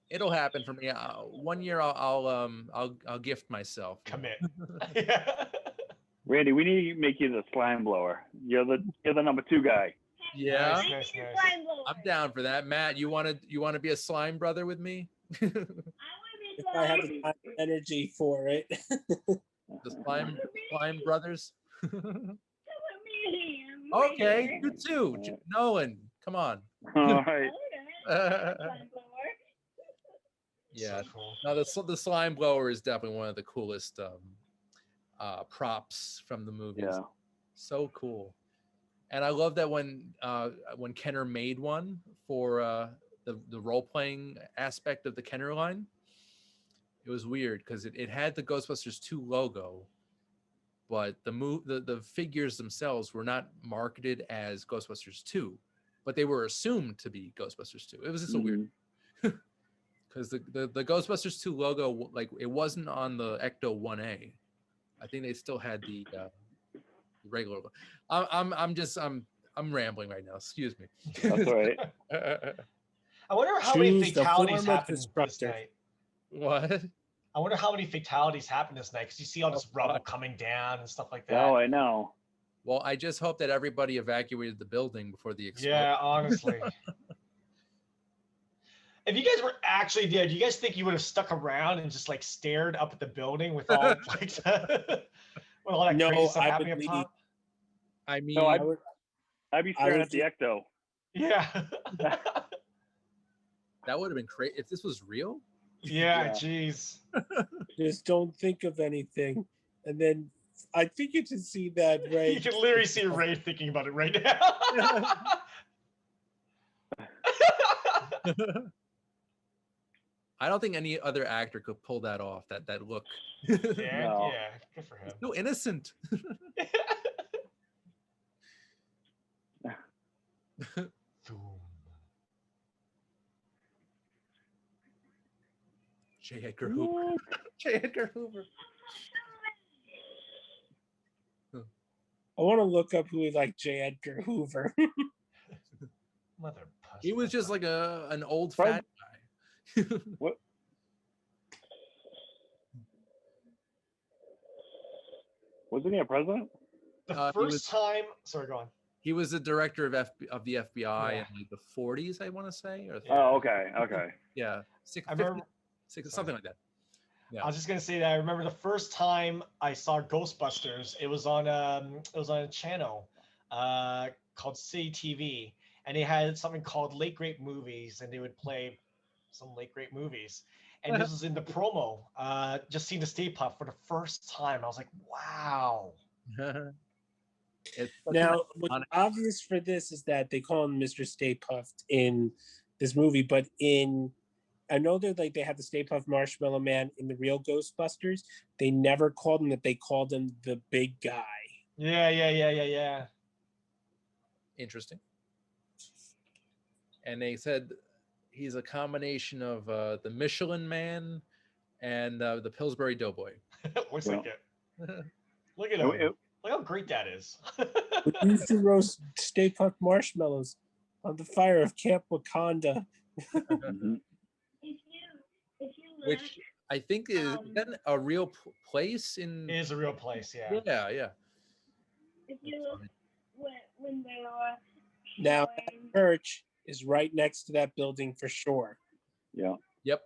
It'll happen for me. One year I'll gift myself. Commit. Randy, we need to make you the slime blower. You're the number 2 guy. Yeah, Nice. I'm down for that. Matt, you want to be a slime brother with me? If I had the time and energy for it. The slime brothers. Okay, you too, Nolan. Come on. All right. Yeah. So cool. No, the slime blower is definitely one of the coolest props from the movies. Yeah. So cool. And I love that when Kenner made one for the role playing aspect of the Kenner line, it was weird because it had the Ghostbusters 2 logo, but the figures themselves were not marketed as Ghostbusters 2, but they were assumed to be Ghostbusters 2. It was just a weird, because the Ghostbusters 2 logo, like, it wasn't on the Ecto 1A. I think they still had the regular logo. I'm rambling right now. Excuse me. That's all right. I wonder how many Choose the fatalities form of happened this destructor. night. What? I wonder how many fatalities happened this night because you see all this rubble coming down and stuff like that. Oh, I know. Well, I just hope that everybody evacuated the building before the explosion. Yeah, honestly. If you guys were actually there, do you guys think you would have stuck around and just like stared up at the building with all like with all that No, crazy stuff I would happening up leave. top? I mean, No, I would, I'd be I staring would at the Ecto. Yeah. that would have been crazy if this was real. Yeah, Yeah. jeez. just don't think of anything. And then I think you can see that, right? You can literally see Ray thinking about it right now. I don't think any other actor could pull that off. That look. Yeah, No. yeah, good for him. So innocent. J. Edgar Hoover. J. Edgar Hoover. I want to look up who is like J. Edgar Hoover. Mother pussy. He was just like an old Right. fat guy. What? Wasn't he a president? The he first was- time. Sorry, go on. He was the director of the FBI Yeah. in like the 40s, I want to say, or Oh, okay. yeah, I remember. something like that. Yeah. I was just gonna say that I remember the first time I saw Ghostbusters. It was on a channel called City TV, and they had something called Late Great Movies, and they would play some late great movies. And this was in the promo. Just seeing the Stay Puft for the first time, I was like, wow. It's such Now, an what's iconic- obvious for this is that they call him Mr. Stay Puft in this movie, but I know that like they have the Stay Puft Marshmallow Man in the real Ghostbusters. They never called him that. They called him the big guy. Yeah. interesting. And they said he's a combination of the Michelin Man and the Pillsbury Doughboy. Looks Yeah. like it. Look at Oh, him. Look how great that is. We used to roast Stay Puft marshmallows on the fire of Camp Wakanda. Mhm. If you look, Which I think is that a real place in. It is a real place, yeah. Yeah. if you look when they were Now, showing Church is right next to that building for sure. Yeah. Yep.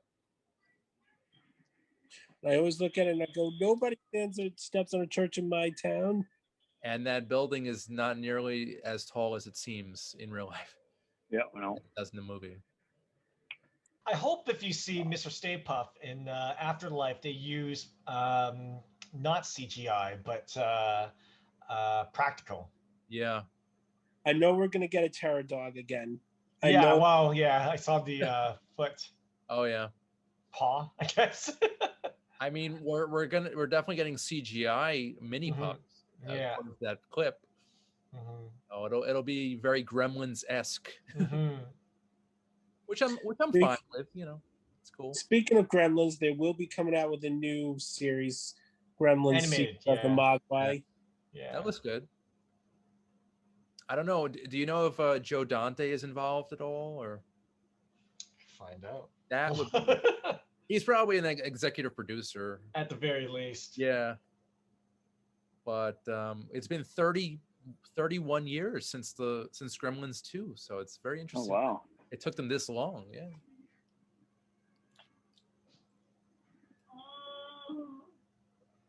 I always look at it and I go, nobody steps on a church in my town. And that building is not nearly as tall as it seems in real life. Yeah, well. It does in the movie. I hope if you see Mr. Stay Puft in Afterlife, they use not CGI, but practical. Yeah. I know we're gonna get a terror dog again. I Yeah, know. wow, yeah, I saw the foot Oh yeah. paw, I guess. I mean, we're definitely getting CGI mini Mhm. pups. Yeah. According to that clip. Mhm. Oh, it'll be very Gremlins-esque, Mhm. which I'm fine with. You know, it's cool. Speaking of Gremlins, they will be coming out with a new series, Gremlins Animated, of the yeah. Mogwai. Yeah. That looks good. I don't know. Do you know if Joe Dante is involved at all, or Find out. that would? He's probably an executive producer. At the very least. Yeah. But it's been 31 years since Gremlins 2, so it's very Oh, interesting. wow. It took them this long, yeah. Oh,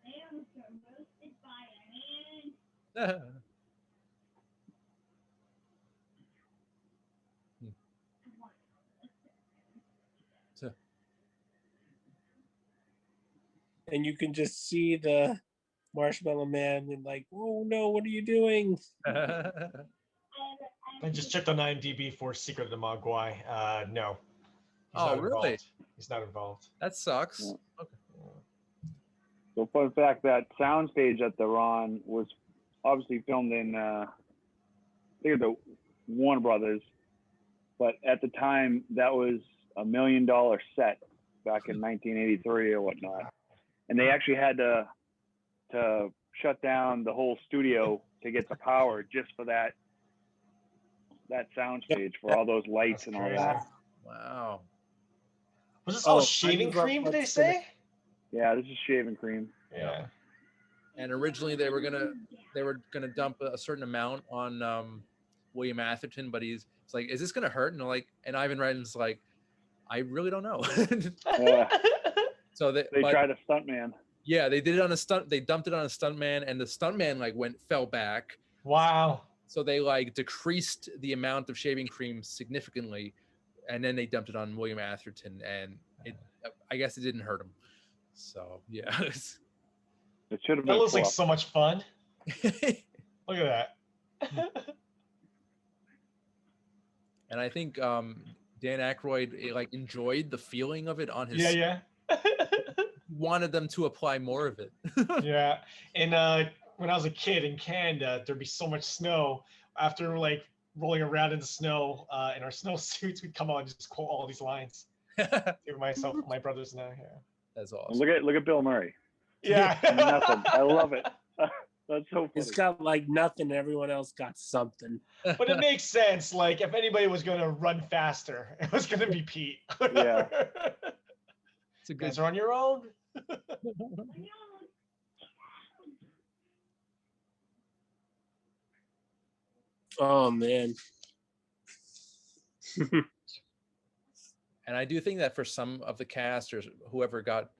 they were roasted by a hand. And you can just see the Marshmallow Man and like, oh no, what are you doing? I just checked on IMDb for Secret of the Mogwai. No. He's Oh, not really? involved. He's not involved. That sucks. Yeah. Okay. So fun fact, that soundstage that they're on was obviously filmed in I think the Warner Brothers, but at the time that was $1 million set back in 1983 or whatnot, and they actually had to shut down the whole studio to get the power just for that soundstage, for all those lights and all that. Wow. Was this all Oh, I shaving just love cream, did they what's say? Yeah, this is shaving cream. Yeah. And originally they were gonna dump a certain amount on William Atherton, but it's like, is this gonna hurt? And and Ivan Reitman's like, I really don't know. Yeah. So They tried a stuntman. Yeah, they did it on a stunt. They dumped it on a stuntman, and the stuntman fell back. Wow. So they decreased the amount of shaving cream significantly, and then they dumped it on William Atherton, and I guess it didn't hurt him. So yeah. It should have been. That looks like so much fun. Look at that. And I think Dan Aykroyd enjoyed the feeling of it on his. Yeah. Wanted them to apply more of it. Yeah. And when I was a kid in Canada, there'd be so much snow. After rolling around in the snow in our snow suits, we'd come out and just quote all these lines. Give myself, my brothers now. Yeah. That's awesome. Look at Bill Murray. Yeah. Nothing. I love it. That's so funny. It's got nothing. Everyone else got something. But it makes sense. If anybody was going to run faster, it was going to be Pete. Yeah. It's a good. You guys are on your own. Oh man. And I do think that for some of the cast or whoever got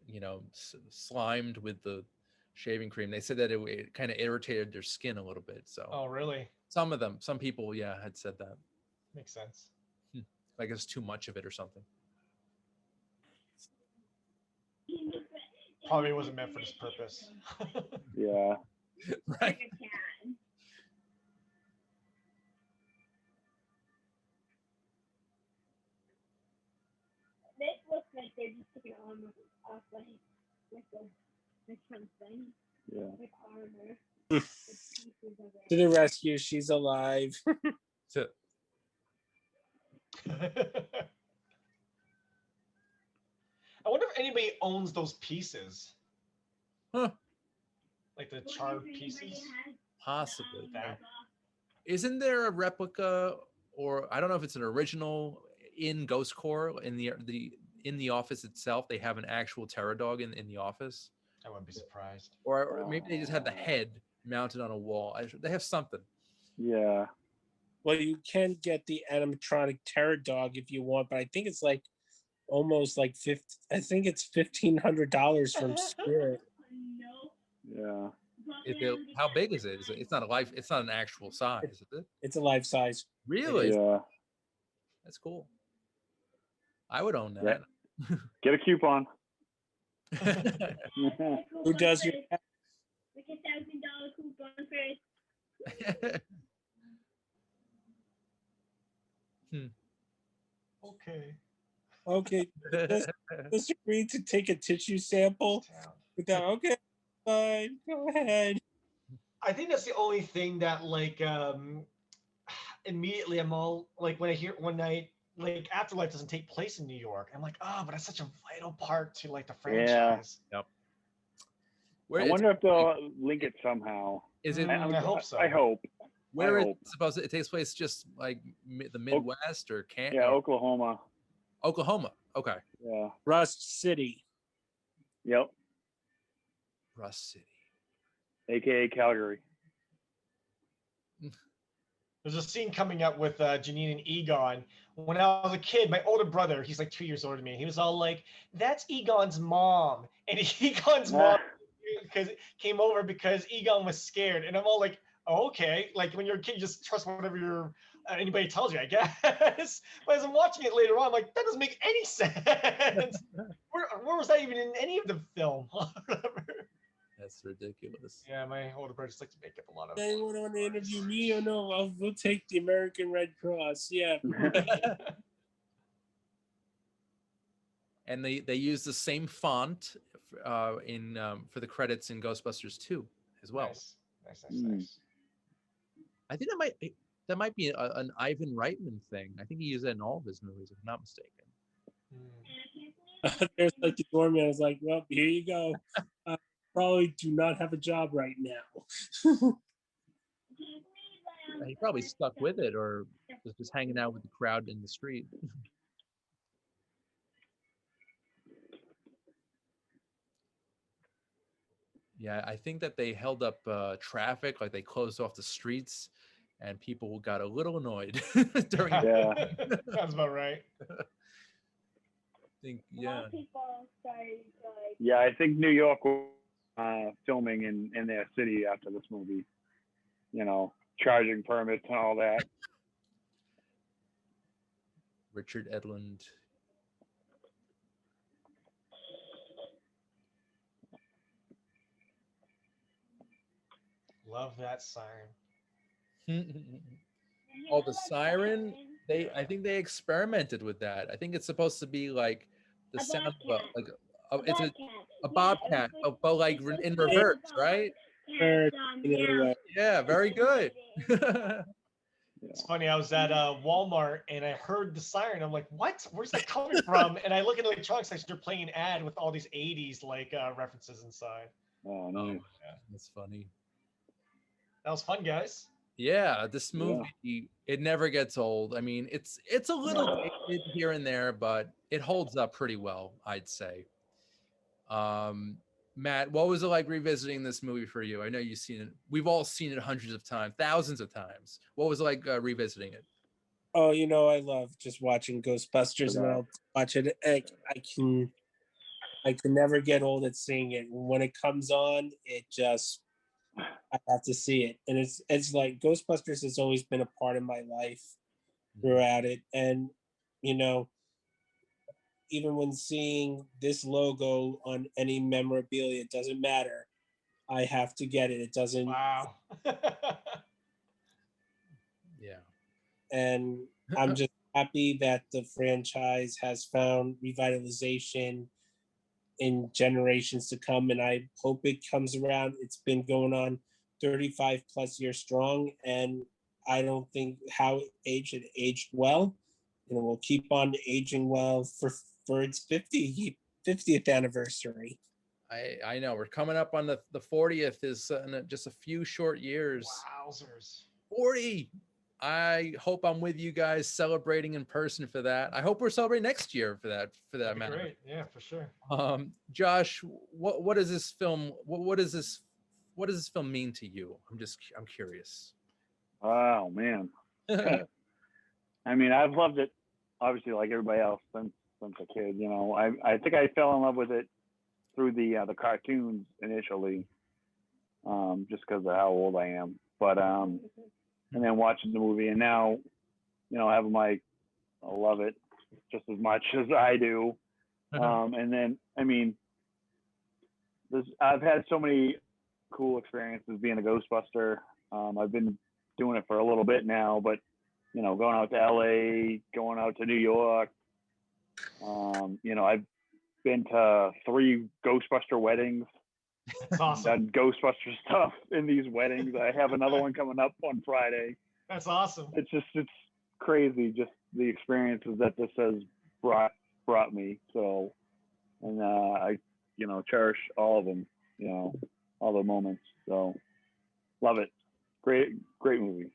slimed with the shaving cream, they said that it kind of irritated their skin a little bit. So. Oh really? Some people, had said that. Makes sense. Like it's too much of it or something. Probably wasn't meant for this purpose. Yeah. Right. This looks like they're just taking armor off something. Yeah. Like armor. To the rescue, she's alive. I wonder if anybody owns those pieces. Huh. Like the charred pieces. Possibly. Isn't there a replica, or I don't know if it's an original in Ghost Corps in the office itself? They have an actual Terror Dog in the office. I wouldn't be surprised. Or maybe they just had the head mounted on a wall. They have something. Yeah. Well, you can get the animatronic terror dog if you want, but I think it's like almost like 50. I think it's $1,500 from Spirit. Yeah. How big is it? It's not a life. It's not an actual size, is it? It's a life size. Really? Yeah. That's cool. I would own that. Yeah. Get a coupon. Who does your? With a $1,000 coupon first. Okay. Just agreed to take a tissue sample. Okay, fine. Go ahead. I think that's the only thing that like immediately I'm all like when like Afterlife doesn't take place in New York. I'm like, oh, but that's such a vital part to like the franchise. Yeah. Yep. I wonder if they'll link it somehow. Is it? I hope so. I hope. Where is it supposed to? It takes place just like the Midwest or Canada? Yeah, Oklahoma. Oklahoma. Okay. Yeah. Rust City. Yep. Rust City. AKA Calgary. There's a scene coming up with Janine and Egon. When I was a kid, my older brother, he's like 2 years older than me. He was all like, "That's Egon's mom," and Egon's mom came over because Egon was scared, and I'm all like, oh, "Okay." Like when you're a kid, you just trust whatever anybody tells you, I guess. But as I'm watching it later on, I'm like, that doesn't make any sense. Where was that even in any of the film? That's ridiculous. Yeah, my older brother just likes to make up a lot of. They want to interview me or no? We'll take the American Red Cross. Yeah. And they use the same font for the credits in Ghostbusters 2 as well. Nice. I think that might be an Ivan Reitman thing. I think he used that in all of his movies, if I'm not mistaken. There's like the doorman was like, "Well, here you go. Probably do not have a job right now." He probably stuck with it, or was just hanging out with the crowd in the street. Yeah, I think that they held up traffic, like they closed off the streets, and people got a little annoyed during. Yeah. Sounds about right. Yeah. Yeah, I think New York was filming in their city after this movie. You know, charging permits and all that. Richard Edlund. Love that siren. Oh, the siren. I think they experimented with that. I think it's supposed to be like the sound of it's a bobcat, but like in reverse, right? Yeah, very good. It's funny. I was at Walmart and I heard the siren. I'm like, "What? Where's that coming from?" And I look at the electronics section. They're playing an ad with all these '80s like references inside. Oh, nice. Yeah, that's funny. That was fun, guys. Yeah, this movie, it never gets old. I mean, it's a little dated here and there, but it holds up pretty well, I'd say. Matt, what was it like revisiting this movie for you? I know you've seen it. We've all seen it hundreds of times, thousands of times. What was it like revisiting it? Oh, I love just watching Ghostbusters, and I'll watch it. I can never get old at seeing it. When it comes on, I have to see it. And it's like Ghostbusters has always been a part of my life throughout it. And, even when seeing this logo on any memorabilia, it doesn't matter. I have to get it. It doesn't. Wow. Yeah. And I'm just happy that the franchise has found revitalization in generations to come, and I hope it comes around. It's been going on 35 plus years strong, and I don't think how it aged well. We'll keep on aging well for its 50th anniversary. I know we're coming up on the 40th is in just a few short years. Wowzers. 40. I hope I'm with you guys celebrating in person for that. I hope we're celebrating next year for that matter. Great. Yeah, for sure. Josh, what is this film? What does this film mean to you? I'm curious. Oh man. I mean, I've loved it, obviously, like everybody else since a kid. You know, I think I fell in love with it through the cartoons initially, just because of how old I am. But and then watching the movie, and now, you know, having my, I love it just as much as I do. And then, I mean, I've had so many cool experiences being a Ghostbuster. I've been doing it for a little bit now, but you know, going out to LA, going out to New York. You know, I've been to 3 Ghostbuster weddings. That's awesome. Done Ghostbuster stuff in these weddings. I have another one coming up on Friday. That's awesome. It's crazy, just the experiences that this has brought me. So, and I, you know, cherish all of them. You know, all the moments. So, love it. Great movie.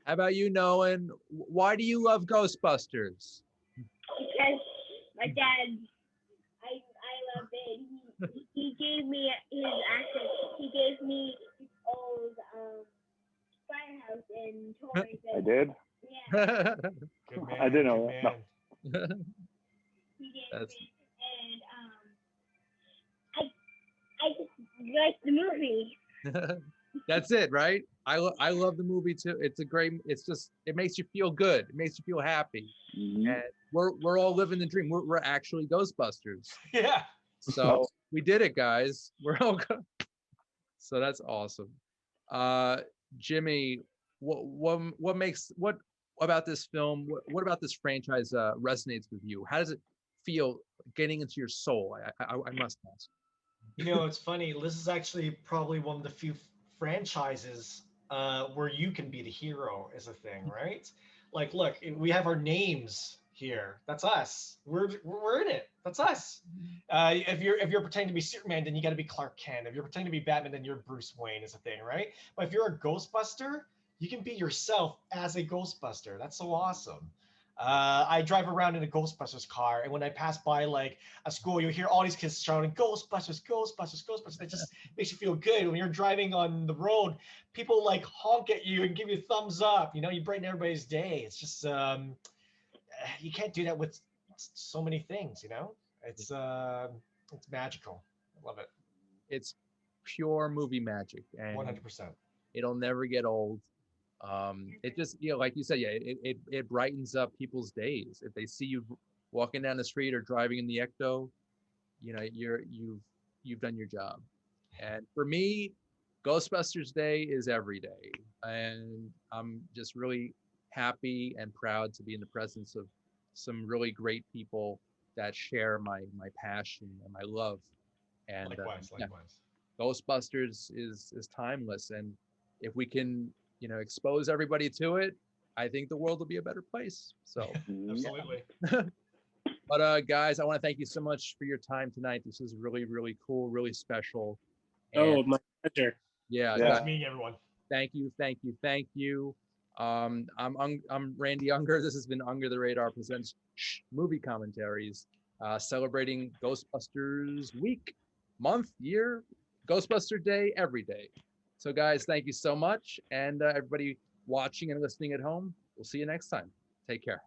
How about you, Nolan? Why do you love Ghostbusters? Because my dad, I love it. He gave me his accent. He gave me his old firehouse and toys. I did. Yeah. Good man. I didn't know good that. man. He gave That's- me, and I just like the movie. That's it, right? I love the movie too. It makes you feel good. It makes you feel happy. Mhm. And we're all living the dream. We're actually Ghostbusters. Yeah. So we did it, guys. We're all good. So that's awesome. Jimmy, what about this film? What about this franchise resonates with you? How does it feel getting into your soul? I must ask. You know, it's funny. This is actually probably one of the few franchises where you can be the hero is a thing, right? Like, look, we have our names here. That's us. We're in it. That's us. If you're pretending to be Superman, then you got to be Clark Kent. If you're pretending to be Batman, then you're Bruce Wayne is a thing, right? But if you're a Ghostbuster, you can be yourself as a Ghostbuster. That's so awesome. I drive around in a Ghostbusters car, and when I pass by like a school, you hear all these kids shouting "Ghostbusters, Ghostbusters, Ghostbusters." It just makes you feel good. When you're driving on the road, people like honk at you and give you thumbs up. You know, you brighten everybody's day. It's just you can't do that with so many things. You know, it's magical. I love it. It's pure movie magic, and 100%. it'll never get old. It just, you know, like you said, yeah, it brightens up people's days. If they see you walking down the street or driving in the Ecto, you know, you've done your job. And for me, Ghostbusters Day is every day, and I'm just really happy and proud to be in the presence of some really great people that share my passion and my love. And Likewise, yeah, likewise. Ghostbusters is timeless, and if we can, you know, expose everybody to it, I think the world will be a better place. So, Absolutely. but guys, I want to thank you so much for your time tonight. This is really, really cool, really special. And Oh, my pleasure. yeah, Yeah. Nice meeting everyone. thank you. I'm Randy Unger. This has been Unger the Radar presents movie commentaries, celebrating Ghostbusters week, month, year, Ghostbuster Day, every day. So, guys, thank you so much, and everybody watching and listening at home. We'll see you next time. Take care.